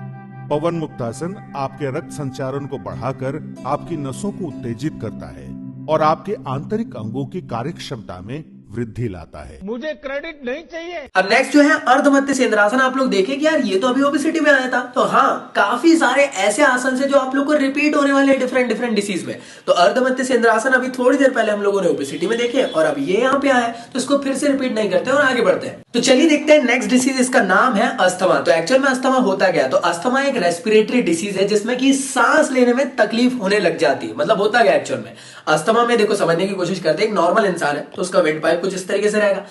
S5: पवन मुक्तासन आपके रक्त संचारण को बढ़ाकर आपकी नसों को उत्तेजित करता है और आपके आंतरिक अंगों की कार्यक्षमता में वृद्धि लाता है।
S1: मुझे क्रेडिट नहीं चाहिए।
S4: अब नेक्स्ट जो है अर्धमध्य सेंद्रासन। आप लोग देखें कि यार ये तो अभी ओबेसिटी में आया था, तो हाँ काफी सारे ऐसे आसन से जो आप लोग को रिपीट होने वाले डिफरेंट डिसीज में। तो अर्धमध्य सेंद्रासन अभी थोड़ी देर पहले हम लोगों ने ओबेसिटी में देखे और अब ये यहाँ पे आया है, तो इसको फिर से रिपीट नहीं करते और आगे बढ़ते हैं। तो चलिए देखते हैं नेक्स्ट डिसीज। इसका नाम है अस्थमा। तो एक्चुअल में अस्थमा होता क्या है? तो अस्थमा एक रेस्पिरेटरी डिसीज है जिसमें कि सांस लेने में तकलीफ होने लग जाती है। मतलब होता क्या एक्चुअल में? अस्थमा में देखो समझने की कोशिश करते हैं। एक नॉर्मल इंसान है तो उसका विंड पाइप कुछ इस तरीके से रहेगा।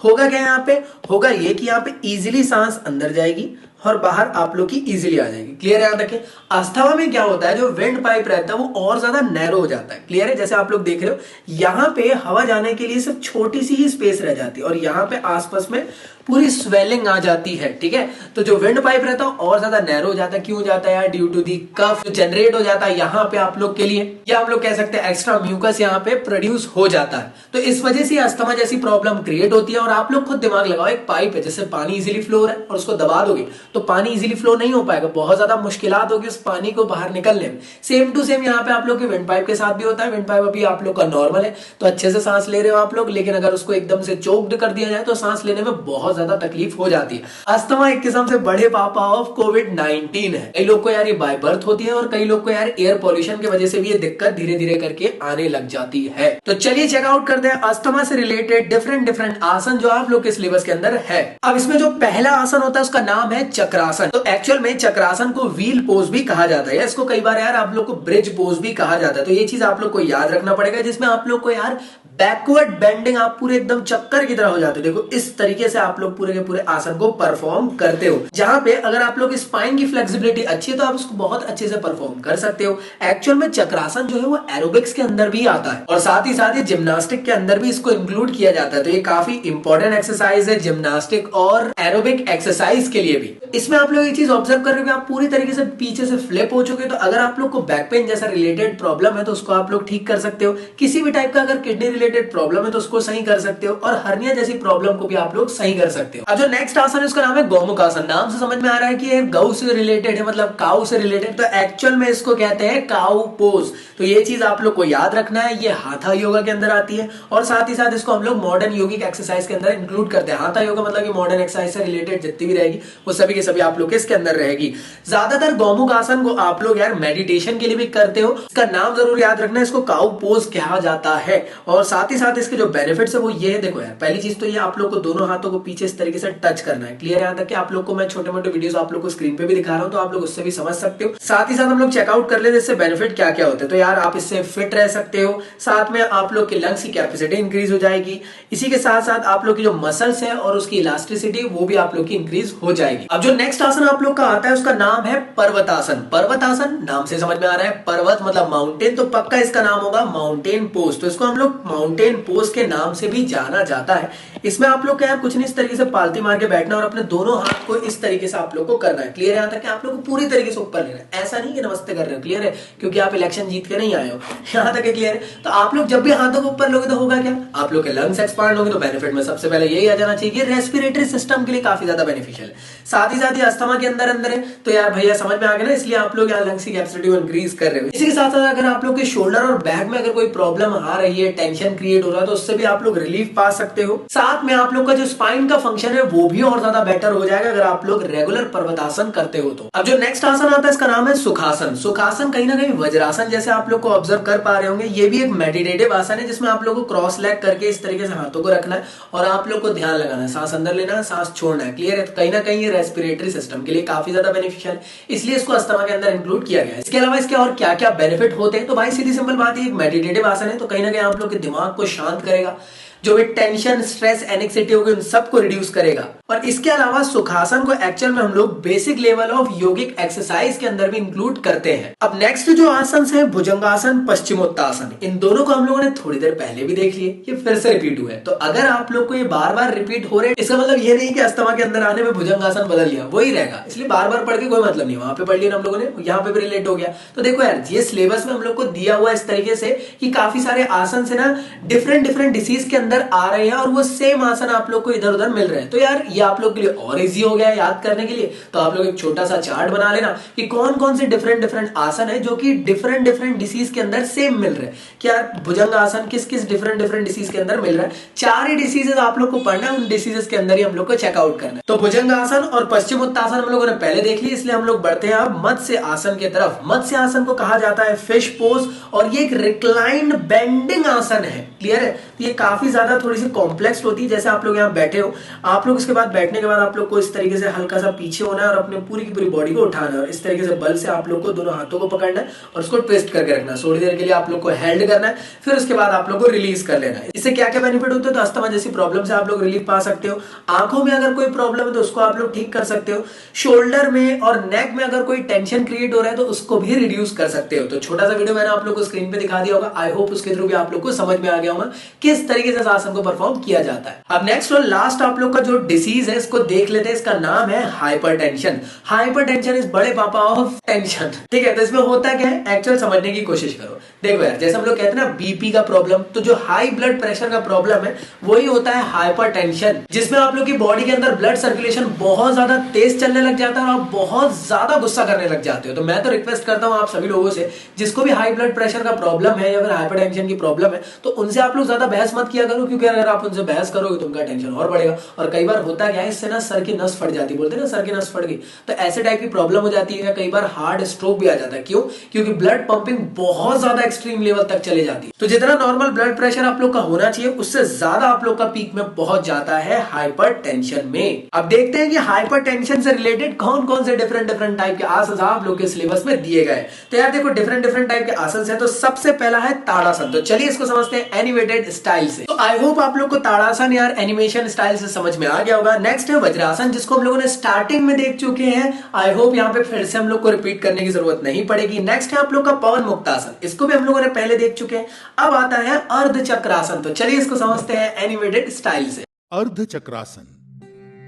S4: होगा क्या यहाँ पे? होगा ये कि यहाँ पे इजीली सांस अंदर जाएगी और बाहर आप लोग की इजीली आ जाएगी। क्लियर है? याद रखें अस्थमा में क्या होता है, जो विंड पाइप रहता है वो और ज्यादा नैरो हो जाता है। क्लियर है? जैसे आप लोग देख रहे हो यहाँ पे हवा जाने के लिए सिर्फ छोटी सी ही स्पेस रह जाती है और यहाँ पे आसपास में पूरी स्वेलिंग आ जाती है। ठीक है, तो जो विंड पाइप रहता है और ज्यादा नैरो हो जाता है। क्यों जाता है यार? ड्यू टू दी कफ जो जनरेट हो जाता है यहाँ पे आप लोग के लिए, या हम लोग कह सकते हैं एक्स्ट्रा म्यूकस यहाँ पे प्रोड्यूस हो जाता है। तो इस वजह से अस्थमा जैसी प्रॉब्लम क्रिएट होती है। और आप लोग खुद दिमाग लगाओ, एक पाइप है जिससे पानी इजीली फ्लो हो रहा है और उसको दबा दोगे तो पानी इजीली फ्लो नहीं हो पाएगा, बहुत ज्यादा मुश्किलात होगी उस पानी को बाहर निकलने में। सेम टू सेम यहाँ पे आप लोग के विंड पाइप के साथ भी होता है। विंड पाइप अभी आप लोग का नॉर्मल है तो अच्छे से सांस ले रहे हो आप लोग, लेकिन अगर उसको एकदम से चोक्ड कर दिया जाए तो सांस लेने में बहुत ज्यादा तकलीफ हो जाती है। अस्थमा एक किस्म से बड़े पापा ऑफ कोविड-19 है। कई लोग को यार ये बाय बर्थ होती है और कई लोग को यार एयर पॉल्यूशन की वजह से भी ये दिक्कत धीरे धीरे करके आने लग जाती है। तो चलिए चेकआउट करते हैं अस्थमा से रिलेटेड डिफरेंट आसन जो आप लोग के सिलेबस के अंदर है। अब इसमें जो पहला आसन होता है उसका नाम है चक्रासन। तो एक्चुअल में चक्रासन को व्हील पोज भी कहा जाता है, इसको कई बार यार आप लोग को ब्रिज पोज भी कहा जाता है। तो ये चीज आप लोग को याद रखना पड़ेगा, जिसमें आप लोग को यार बैकवर्ड बेंडिंग आप पूरे एकदम चक्कर की तरह हो जाते हो। देखो इस तरीके से आप लोग पूरे के पूरे आसन को परफॉर्म करते हो, जहां पे अगर आप लोग स्पाइन की फ्लेक्सिबिलिटी अच्छी है तो आप उसको बहुत अच्छे से परफॉर्म कर सकते हो। एक्चुअल में चक्रासन जो है वो एरोबिक्स के अंदर भी आता है और साथ ही जिम्नास्टिक के अंदर भी इसको इंक्लूड किया जाता है। तो ये काफी इंपॉर्टेंट एक्सरसाइज है जिम्नास्टिक और एरोबिक एक्सरसाइज के लिए भी। इसमें आप लोग ये चीज ऑब्जर्व कर रहे हो कि आप पूरी तरीके से पीछे से फ्लिप हो चुके हो। तो अगर आप लोग को बैक पेन जैसा रिलेटेड प्रॉब्लम है तो उसको आप लोग ठीक कर सकते हो। किसी भी टाइप का अगर किडनी रिलेटेड प्रॉब्लम है तो उसको सही कर सकते हो और हर्निया जैसी प्रॉब्लम को भी आप लोग सही कर सकते हो। अब जो नेक्स्ट आसन है उसका नाम है गौमुख आसन। नाम से समझ में आ रहा है कि ये गौ से रिलेटेड है, मतलब काऊ से रिलेटेड, तो एक्चुअल में इसको कहते हैं काऊ पोज। तो ये चीज आप लोग को याद रखना है, ये हाथा योगा के अंदर आती है और साथ ही साथ इसको हम लोग मॉडर्न योगिक एक्सरसाइज के अंदर इंक्लूड करते हैं। हाथा योगा मतलब कि मॉडर्न एक्सरसाइज से रिलेटेड जितनी भी रहेगी वो सभी के सभी आप लोग के इसके अंदर रहेगी। ज्यादातर गौमुख आसन को आप लोग यार मेडिटेशन के लिए भी करते हो, इसका नाम जरूर याद रखना है, इसको काऊ पोज कहा जाता है। और साथ ही साथ इसके जो बेनिफिट्स है वो ये है, देखो यार पहली चीज तो ये आप लोग को दोनों हाथों को पीछे इस तरीके से टच करना है। क्लियर है? यहाँ तक कि आप लोग को मैं छोटे मोटे वीडियोस आप लोग को स्क्रीन पे भी दिखा रहा हूं तो आप लोग उससे भी समझ सकते हो। साथ ही साथ हम लोग चेकआउट कर लेते इससे बेनिफिट क्या क्या होते हैं। तो यार आप इससे फिट रह सकते हो, साथ में आप लोग के लंग्स की कैपेसिटी इंक्रीज हो जाएगी, इसी के साथ साथ आप लोग की जो मसल्स है और उसकी इलास्टिसिटी वो भी आप लोग की इंक्रीज हो जाएगी। अब जो नेक्स्ट आसन आप लोग का आता है उसका नाम है पर्वतासन। पर्वतासन नाम से समझ में आ रहा है, पर्वत मतलब माउंटेन, तो पक्का इसका नाम होगा माउंटेन पोज। तो इसको हम लोग माउंटेन पोज के नाम से भी जाना जाता है। इसमें आप लोग क्या है कुछ नहीं इस तरीके से पालती मार के बैठना और अपने दोनों हाथ को इस तरीके से आप लोग को करना है। क्लियर है? यहाँ तक कि आप लोग को पूरी तरीके से ऊपर लेना है, ऐसा नहीं कि नमस्ते कर रहे हो। क्लियर है? क्योंकि आप इलेक्शन जीत के नहीं आए हो। यहाँ तक क्लियर है? तो आप लोग जब भी हाथों को ऊपर लोगे तो होगा क्या, आप लोग के लंग्स एक्सपांड होंगे। तो बेनिफिट में सबसे पहले यही आ जाना चाहिए, रेस्पिरेटरी सिस्टम के लिए काफी ज्यादा बेनिफिशियल है। साथ ही साथ ये अस्थमा के अंदर है, तो यार भैया समझ में आ गया ना, इसलिए आप लोग यहाँ लंग्स की कैपेसिटी को इंक्रीज कर रहे हो। इसी के साथ साथ अगर आप लोग के शोल्डर और बैक में अगर कोई प्रॉब्लम आ रही है, टेंशन क्रिएट हो रहा है, तो उससे भी आप लोग रिलीफ पा सकते हो। साथ में आप लोग का जो स्पाइन का फंक्शन है वो भी और ज्यादा बेटर हो जाएगा अगर आप लोग रेगुलर पर्वतासन करते हो तो। अब जो नेक्स्ट आसन आता है इसका नाम है सुखासन। सुखासन कहीं ना कहीं वज्रासन जैसे आप लोग को ऑब्जर्व कर पा रहे होंगे, ये भी एक मेडिटेटिव आसन है जिसमें आप लोग को क्रॉस लेग करके इस तरीके से हाथों को रखना है और आप लोग को ध्यान लगाना है, सांस अंदर लेना है, सांस छोड़ना है। क्लियर है? तो कहीं ना कहीं ये रेस्पिरेटरी सिस्टम के लिए काफी ज्यादा बेनिफिशियल है, इसलिए इसको अस्थमा के अंदर इंक्लूड किया गया है। इसके अलावा इसके और क्या क्या बेनिफिट होते हैं, तो भाई सीधी सिंपल बात है, एक मेडिटेटिव आसन है तो कहीं ना कहीं आप लोग के दिमाग को शांत करेगा, जो भी टेंशन स्ट्रेस एनेक्सिटी होगी उन सबको रिड्यूस करेगा। और इसके अलावा सुखासन को एक्चुअल में हम लोग basic level of yogic exercise के अंदर भी इंक्लूड करते हैं। अब नेक्स्ट जो आसन है भुजंगासन, पश्चिमोत्तासन, इन दोनों को हम लोगों ने थोड़ी देर पहले भी देख लिए, ये फिर से रिपीट हुआ है। तो अगर आप लोग को ये बार बार रिपीट हो रहे हैं इसका मतलब ये नहीं कि अस्थमा के अंदर आने में भुजंगासन बदल लिया, वही रहेगा, इसलिए बार बार पढ़ के कोई मतलब नहीं। वहां पे पढ़ लिया हम लोगों ने, यहाँ पे भी रिलेट हो गया। तो देखो यार ये सिलेबस में हम लोग को दिया हुआ इस तरीके से कि काफी सारे आसन से ना डिफरेंट डिसीज के अंदर आ रहे हैं और वो सेम आसन आप लोग को इधर उधर मिल रहे हैं। तो यार ये आप लोग के लिए और इजी हो गया है याद करने के लिए। तो आप लोग एक छोटा सा चार्ट बना लेना कि कौन कौन से डिफरेंट आसन है जो कि डिफरेंट डिसीज के अंदर सेम मिल रहे हैं। कि यार भुजंग आसन किस किस डिफरेंट डिसीज के अंदर मिल रहा है, 4 ही डिसीजेस आप लोग को पढ़ना है, उन डिसीजेस के अंदर ही हम लोग को चेकआउट करना है। तो भुजंग आसन और पश्चिमोत्तासन हम लोगों ने पहले देख ली, इसलिए हम लोग बढ़ते हैं अब मत्स्य आसन की तरफ। मत्स्य आसन को कहा जाता है फिश पोज और ये एक रिक्लाइंड बेंडिंग आसन है। क्लियर है? ये काफी ज्यादा थोड़ी सी कॉम्प्लेक्स होती है। जैसे आप लोग यहाँ बैठे हो, आप लोग इसके बाद बैठने के बाद आप लोग को इस तरीके से हल्का सा पीछे होना है और अपने पूरी की पूरी बॉडी को उठाना है और इस तरीके से बल से आप लोग को दोनों हाथों को पकड़ना है और उसको ट्विस्ट करके रखना है। थोड़ी देर के लिए आप लोग को हेल्ड करना है, फिर उसके बाद आप लोग को रिलीज कर लेना है। इससे क्या क्या बेनिफिट होते हैं, तो अस्थमा जैसी प्रॉब्लम से आप लोग रिलीफ पा सकते हो। आंखों में अगर कोई प्रॉब्लम है तो उसको आप लोग ठीक कर सकते हो। शोल्डर में और नेक में अगर कोई टेंशन क्रिएट हो रहा है तो उसको भी रिड्यूस कर सकते हो। तो छोटा सा वीडियो मैंने आप लोग को स्क्रीन पे दिखा दिया होगा, आई होप उसके थ्रू भी आप लोग को समझ में आ गया होगा किस तरीके से आसन को परफॉर्म किया जाता है। अब नेक्स्ट और लास्ट आप लोग का जो डिसीज है इसको देख लेते हैं, इसका नाम है हाइपरटेंशन। हाइपरटेंशन इज बड़े पापा ऑफ टेंशन। ठीक है? तो इसमें होता क्या है एक्चुअल समझने की कोशिश करो। देखो यार जैसे हम लोग कहते हैं ना बीपी का प्रॉब्लम, तो जो हाई ब्लड प्रेशर का प्रॉब्लम है वही होता है हाइपरटेंशन, जिसमें आप लोग की बॉडी के अंदर ब्लड सर्कुलेशन बहुत ज्यादा तेज चलने लग जाता है और आप बहुत ज्यादा गुस्सा करने लग जाते हो। तो मैं तो रिक्वेस्ट करता हूं आप सभी लोगों से, जिसको भी हाई ब्लड प्रेशर का प्रॉब्लम है या फिर हाइपरटेंशन की प्रॉब्लम है, तो उनसे आप लोग ज्यादा बहस मत किया करो, क्योंकि अगर आप उनसे बहस करोगे तो उनका टेंशन और बढ़ेगा। और कई बार होता क्या है, इससे ना सर की नस फट जाती है, बोलते हैं ना सर की नस फट गई, तो ऐसे टाइप की प्रॉब्लम हो जाती है। कई बार हार्ट स्ट्रोक भी आ जाता है। क्यों? क्योंकि ब्लड पंपिंग बहुत ज्यादा एक्सट्रीम लेवल तक चले जाती है। तो जितना नॉर्मल ब्लड प्रेशर आप लोग का होना चाहिए उससे ज्यादा आप लोग का पीक में पहुंच जाता है हाइपरटेंशन में। अब देखते हैं कि हाइपरटेंशन से रिलेटेड कौन कौन से डिफरेंट टाइप के आसन आप लोग के सिलेबस में दिए गए। तो यार देखो डिफरेंट टाइप के आसन है। तो सबसे पहला है ताड़ासन। तो चलिए इसको समझते हैं एनिमेटेड स्टाइल से। तो आई होप आप लोग को ताड़ासन यार एनिमेशन स्टाइल से समझ में आ गया होगा। नेक्स्ट है वज्रासन, जिसको हम लोगों ने स्टार्टिंग में देख चुके हैं। आई होप यहाँ पे फिर से हम लोग को रिपीट करने की जरूरत नहीं पड़ेगी। नेक्स्ट है आप लोग का पवन मुक्तासन, इसको भी हम लोगों ने पहले देख चुके हैं। अब आता है अर्ध चक्रासन। तो चलिए इसको समझते हैं एनिमेटेड स्टाइल से।
S5: अर्ध चक्रासन,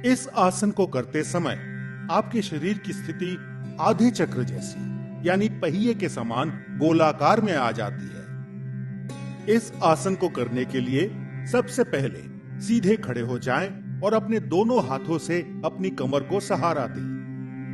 S5: इस आसन को करते समय आपके शरीर की स्थिति आधे चक्र जैसी यानी पहिए के समान गोलाकार में आ जाती है। इस आसन को करने के लिए सबसे पहले सीधे खड़े हो जाएं और अपने दोनों हाथों से अपनी कमर को सहारा दें।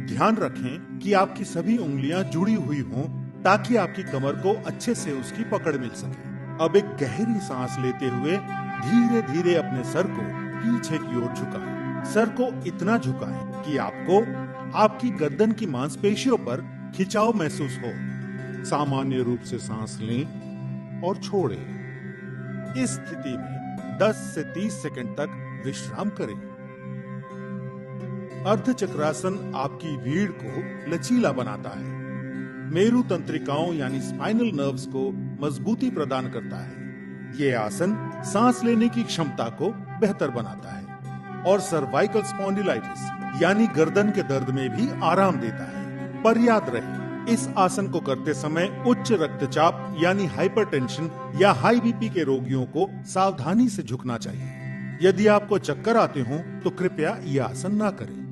S5: ध्यान रखें कि आपकी सभी उंगलियां जुड़ी हुई हों ताकि आपकी कमर को अच्छे से उसकी पकड़ मिल सके। अब एक गहरी सांस लेते हुए धीरे धीरे अपने सर को पीछे की ओर झुकाएं। सर को इतना झुकाएं कि आपको आपकी गर्दन की मांसपेशियों पर खिंचाव महसूस हो। सामान्य रूप से सांस लें और छोड़ें। इस स्थिति में 10 से 30 सेकंड तक विश्राम करें। अर्धचक्रासन आपकी रीढ़ को लचीला बनाता है, मेरु तंत्रिकाओं यानी स्पाइनल नर्व्स को मजबूती प्रदान करता है। ये आसन सांस लेने की क्षमता को बेहतर बनाता है और सर्वाइकल स्पॉन्डिलाइटिस यानी गर्दन के दर्द में भी आराम देता है। पर याद रहे, इस आसन को करते समय उच्च रक्तचाप यानी हाइपरटेंशन या हाई बीपी के रोगियों को सावधानी से झुकना चाहिए। यदि आपको चक्कर आते हों तो कृपया यह आसन ना करें।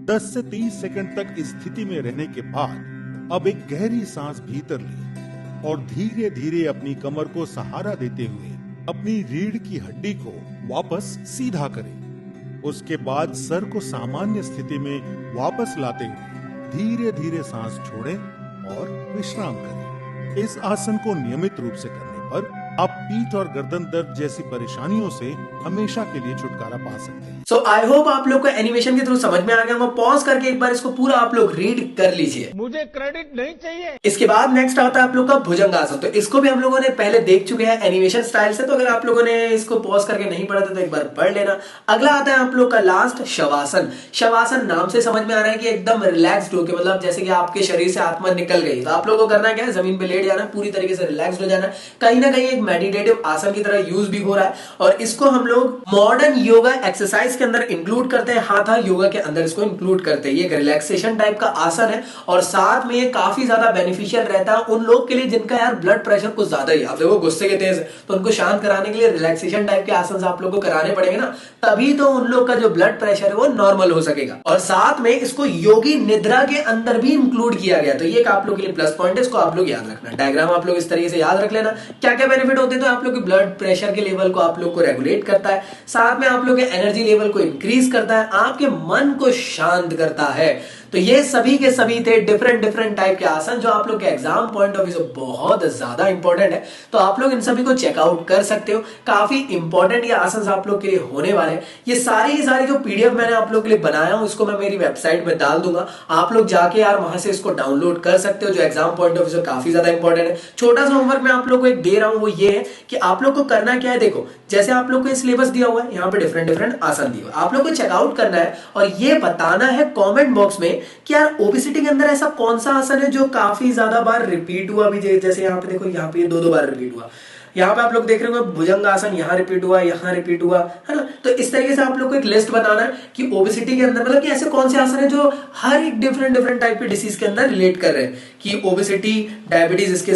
S5: 10 से 30 सेकंड तक इस स्थिति में रहने के बाद अब एक गहरी सांस भीतर लें और धीरे धीरे अपनी कमर को सहारा देते हुए अपनी रीढ़ की हड्डी को वापस सीधा करें। उसके बाद सर को सामान्य स्थिति में वापस लाते हुए धीरे धीरे सांस छोड़ें और विश्राम करें। इस आसन को नियमित रूप से करने पर आप पीठ और गर्दन दर्द जैसी परेशानियों से हमेशा के लिए छुटकारा पा सकते हैं।
S4: सो आई होप आप लोग को एनिमेशन के थ्रू समझ में आ गया होगा। पॉज करके एक बार इसको पूरा आप लोग रीड कर लीजिए।
S1: मुझे क्रेडिट नहीं चाहिए।
S4: इसके बाद नेक्स्ट आता है आप लोग का भुजंगासन। तो इसको भी हम लोगों ने पहले देख चुके हैं एनिमेशन स्टाइल से, तो अगर आप लोगों ने इसको पॉज करके नहीं पढ़ा था तो एक बार पढ़ लेना। अगला आता है आप लोग का लास्ट शवासन। शवासन नाम से समझ में आ रहा है कि एकदम रिलैक्स्ड होकर, मतलब जैसे कि आपके शरीर से आत्मा निकल गई, तो आप लोगों को करना क्या है, जमीन पे लेट जाना, पूरी तरीके से रिलैक्स हो जाना। कहीं ना कहीं एक मेडिटेटिव आसन की तरह यूज भी हो रहा है और इसको हम लोग मॉडर्न योगा एक्सरसाइज के अंदर इंक्लूड करते हैं। हाथा योगा के अंदर इसको इंक्लूड करते हैं। ये एक रिलैक्सेशन टाइप का आसन है और साथ में ये काफी ज्यादा बेनिफिशियल रहता है उन लोग के लिए जिनका यार ब्लड प्रेशर कुछ ज्यादा ही, आप देखो गुस्से के तेज, तो उनको शांत कराने के लिए रिलैक्सेशन टाइप के आसन आप लोग को कराने पड़ेंगे ना, तभी तो उन लोग का जो ब्लड प्रेशर है वो नॉर्मल हो सकेगा। और साथ में इसको योगी निद्रा के अंदर भी इंक्लूड किया गया, तो ये आप लोग के लिए प्लस पॉइंट है। इसको आप लोग याद रखना। डायग्राम आप लोग इस तरीके से याद रख लेना। क्या क्या बेनिफिट होते हैं, तो आप लोग के ब्लड प्रेशर के लेवल को आप लोग को रेगुलेट करता है, साथ में आप लोग के एनर्जी लेवल को इंक्रीज करता है, आपके मन को शांत करता है। तो ये सभी के सभी थे डिफरेंट टाइप के आसन जो आप लोग के एग्जाम पॉइंट ऑफ व्यू से बहुत ज्यादा इंपॉर्टेंट है। तो आप लोग इन सभी को चेकआउट कर सकते हो। काफी इंपॉर्टेंट ये आसन आप लोग के लिए होने वाले हैं। ये सारी जो पीडीएफ मैंने आप लोग के लिए बनाया हूं उसको मैं मेरी वेबसाइट में डाल दूंगा। आप लोग जाके यार वहां से इसको डाउनलोड कर सकते हो, जो एग्जाम पॉइंट ऑफ व्यू से काफी ज्यादा इंपॉर्टेंट है। छोटा सा होमवर्क मैं आप लोग को एक दे रहा हूं, वो ये है कि आप लोग को करना क्या है। देखो जैसे आप लोग को सिलेबस दिया हुआ है, यहाँ पे डिफरेंट आसन दिए हुए, आप लोग को चेकआउट करना है और ये बताना है कमेंट बॉक्स में कि यार ओबेसिटी के अंदर ऐसा कौन सा आसन है जो काफी ज्यादा बार रिपीट हुआ भी। जैसे यहाँ पे देखो, यहाँ पे 2 बार रिपीट हुआ, यहाँ पे आप लोग देख रहे हो भुजंगासन, यहाँ रिपीट हुआ, यहाँ रिपीट हुआ, है ना। तो इस तरीके से आप लोग को एक लिस्ट बनाना है कि ओबेसिटी के अंदर मतलब कि ऐसे कौन से आसन है जो हर एक डिफरेंट टाइप के डिसीज के अंदर रिलेट कर रहे हैं, कि ओबेसिटी डायबिटीज इसके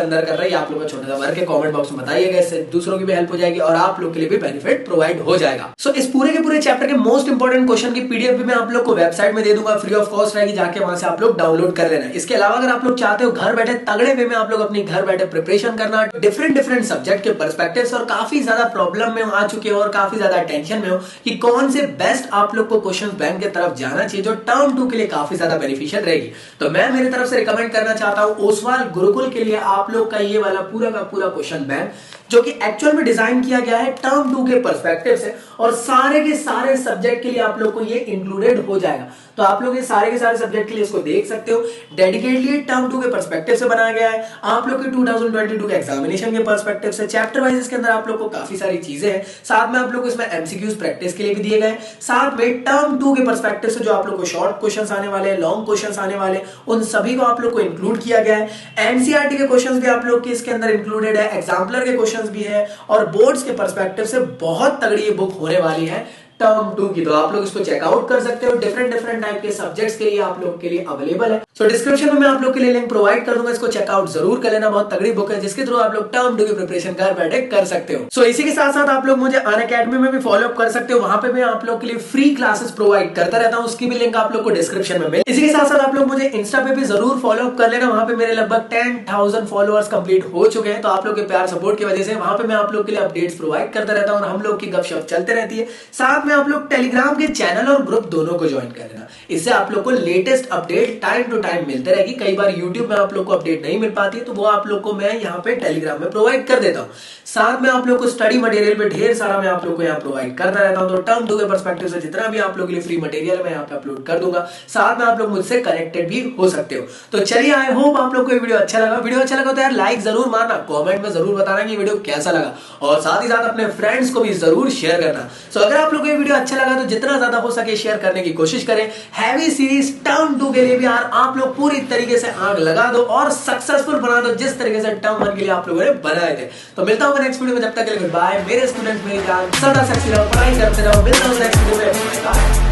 S4: अंदर कर रहा है। आप लोग का छोटा सा वर्क है, कमेंट बॉक्स में बताइएगा, इससे दूसरों की भी हेल्प हो जाएगी और आप लोग के लिए भी बेनिफिट प्रोवाइड हो जाएगा। सो इस पूरे के पूरे चैप्टर के मोस्ट इंपोर्टेंट क्वेश्चन की पीडीएफ भी मैं आप लोग को वेबसाइट में दे दूंगा, फ्री ऑफ कॉस्ट रहेगी, जाके वहां से आप लोग डाउनलोड कर लेना। इसके अलावा अगर आप लोग चाहते हो घर बैठे तगड़े वे में आप लोग अपनी घर बैठे प्रिपरेशन करना, डिफरेंट सब्जेक्ट के पर्सपेक्टिव्स, और काफी ज्यादा प्रॉब्लम में आ चुके हो और काफी ज्यादा टेंशन में हो कि कौन से बेस्ट आप लोग को क्वेश्चन बैंक की तरफ जाना चाहिए जो टर्म 2 के लिए काफी ज्यादा बेनिफिशियल रहेगी, तो मैं मेरी तरफ से रिकमेंड करना चाहता हूं ओसवाल गुरुकुल के लिए आप लोग का ये वाला पूरा का पूरा क्वेश्चन बैंक, जो कि एक्चुअल में डिजाइन किया गया है टर्म 2 के पर्सपेक्टिव से, और सारे के सारे सब्जेक्ट के लिए आप लोग को ये इंक्लूडेड हो जाएगा। तो आप लोग ये सारे के सारे सब्जेक्ट के लिए इसको देख सकते हो। डेडिकेटली टर्म 2 के पर्सपेक्टिव से बनाया गया है, आप लोग के 2022 के एग्जामिनेशन के पर्सपेक्टिव से। चैप्टर वाइज इसके अंदर आप लोग को काफी सारी चीजें हैं, साथ में आप लोग को इसमें एमसीक्यूज प्रैक्टिस के लिए भी दिए गए, साथ में टर्म 2 के पर्सपेक्टिव से जो आप लोग को शॉर्ट क्वेश्चंस आने वाले, लॉन्ग क्वेश्चंस आने वाले, उन सभी को आप लोग को इंक्लूड किया गया है। एनसीईआरटी के क्वेश्चंस भी आप लोग के इसके अंदर इंक्लूडेड है, एग्जाम्पलर के क्वेश्चंस भी है, और बोर्ड्स के पर्सपेक्टिव से बहुत तगड़ी ये बुक होने वाली है टर्म 2 की। तो आप लोग इसको चेकआउट कर सकते हो, डिफरेंट टाइप के सब्जेक्ट्स के लिए आप लोग के लिए अवेलेबल है। सो डिस्क्रिप्शन में मैं आप लोग के लिए लिंक प्रोवाइड कर दूंगा, इसको चेकआउट जरूर कर लेना। बहुत तगड़ी बुक है जिसके थ्रू आप लोग टर्म 2 की प्रिपरेशन घर बैठे कर सकते हो। सो इसी के साथ साथ आप लोग मुझे अनअकैडमी में भी फॉलो अप कर सकते हो, वहां पे मैं आप लोग के लिए फ्री क्लासेस प्रोवाइड करता रहता हूं, उसकी भी लिंक आप लोग को डिस्क्रिप्शन में मिल। इसी के साथ साथ आप लोग मुझे इंस्टा पे भी जरूर फॉलो अप कर लेना, वहां पे मेरे लगभग 10,000 फॉलोअर्स कंप्लीट हो चुके हैं। तो आप लोग के प्यार सपोर्ट की वजह से वहां पे मैं आप लोग के लिए अपडेट्स प्रोवाइड करता रहता हूं और हम लोग की गपशप चलते रहती है। साथ में में आप लोग टेलीग्राम के चैनल और ग्रुप दोनों को ज्वाइन कर लेना। इससे आप लोग को latest update time to time मिलते रहेगी। कई बार यूट्यूब में आप लोग को अपडेट नहीं मिल पाती है तो वो आप लोग को मैं यहाँ पे टेलीग्राम में प्रोवाइड कर देता हूँ। साथ में आप लोग को स्टडी मटेरियल पे ढेर सारा मैं आप लोग को यहाँ प्रोवाइड करता रहता हूँ। तो टर्म टू के पर्सपेक्टिव से जितना भी आप लोग के लिए फ्री मटेरियल है मैं यहाँ पे अपलोड कर दूंगा। साथ में आप लोग मुझसे कनेक्टेड भी हो सकते हो। तो चलिए, आई होप आप लोग को ये वीडियो अच्छा लगा। वीडियो अच्छा लगा तो यार लाइक जरूर मारना, कमेंट में जरूर बताना कि वीडियो कैसा लगा, और साथ ही साथ अपने फ्रेंड्स को भी जरूर शेयर करना। सो अगर आप लोग को ये वीडियो अच्छा लगा तो जितना ज्यादा हो सके शेयर करने की कोशिश करें। हैवी सीरीज टर्म 2 के लिए भी यार आप लोग पूरी तरीके से आग लगा दो और सक्सेसफुल बना दो जिस तरीके से टर्म 1 के लिए आप लोगों ने बनाए थे। तो मिलता हूं नेक्स्ट वीडियो में, जब तक के लिए गुड बाय। मेरे स्टूडेंट्स मेरी जान, सदा सक्सेस रहो, पढ़ाई करते रहो। मिलता हूं नेक्स्ट वीडियो में, बाय।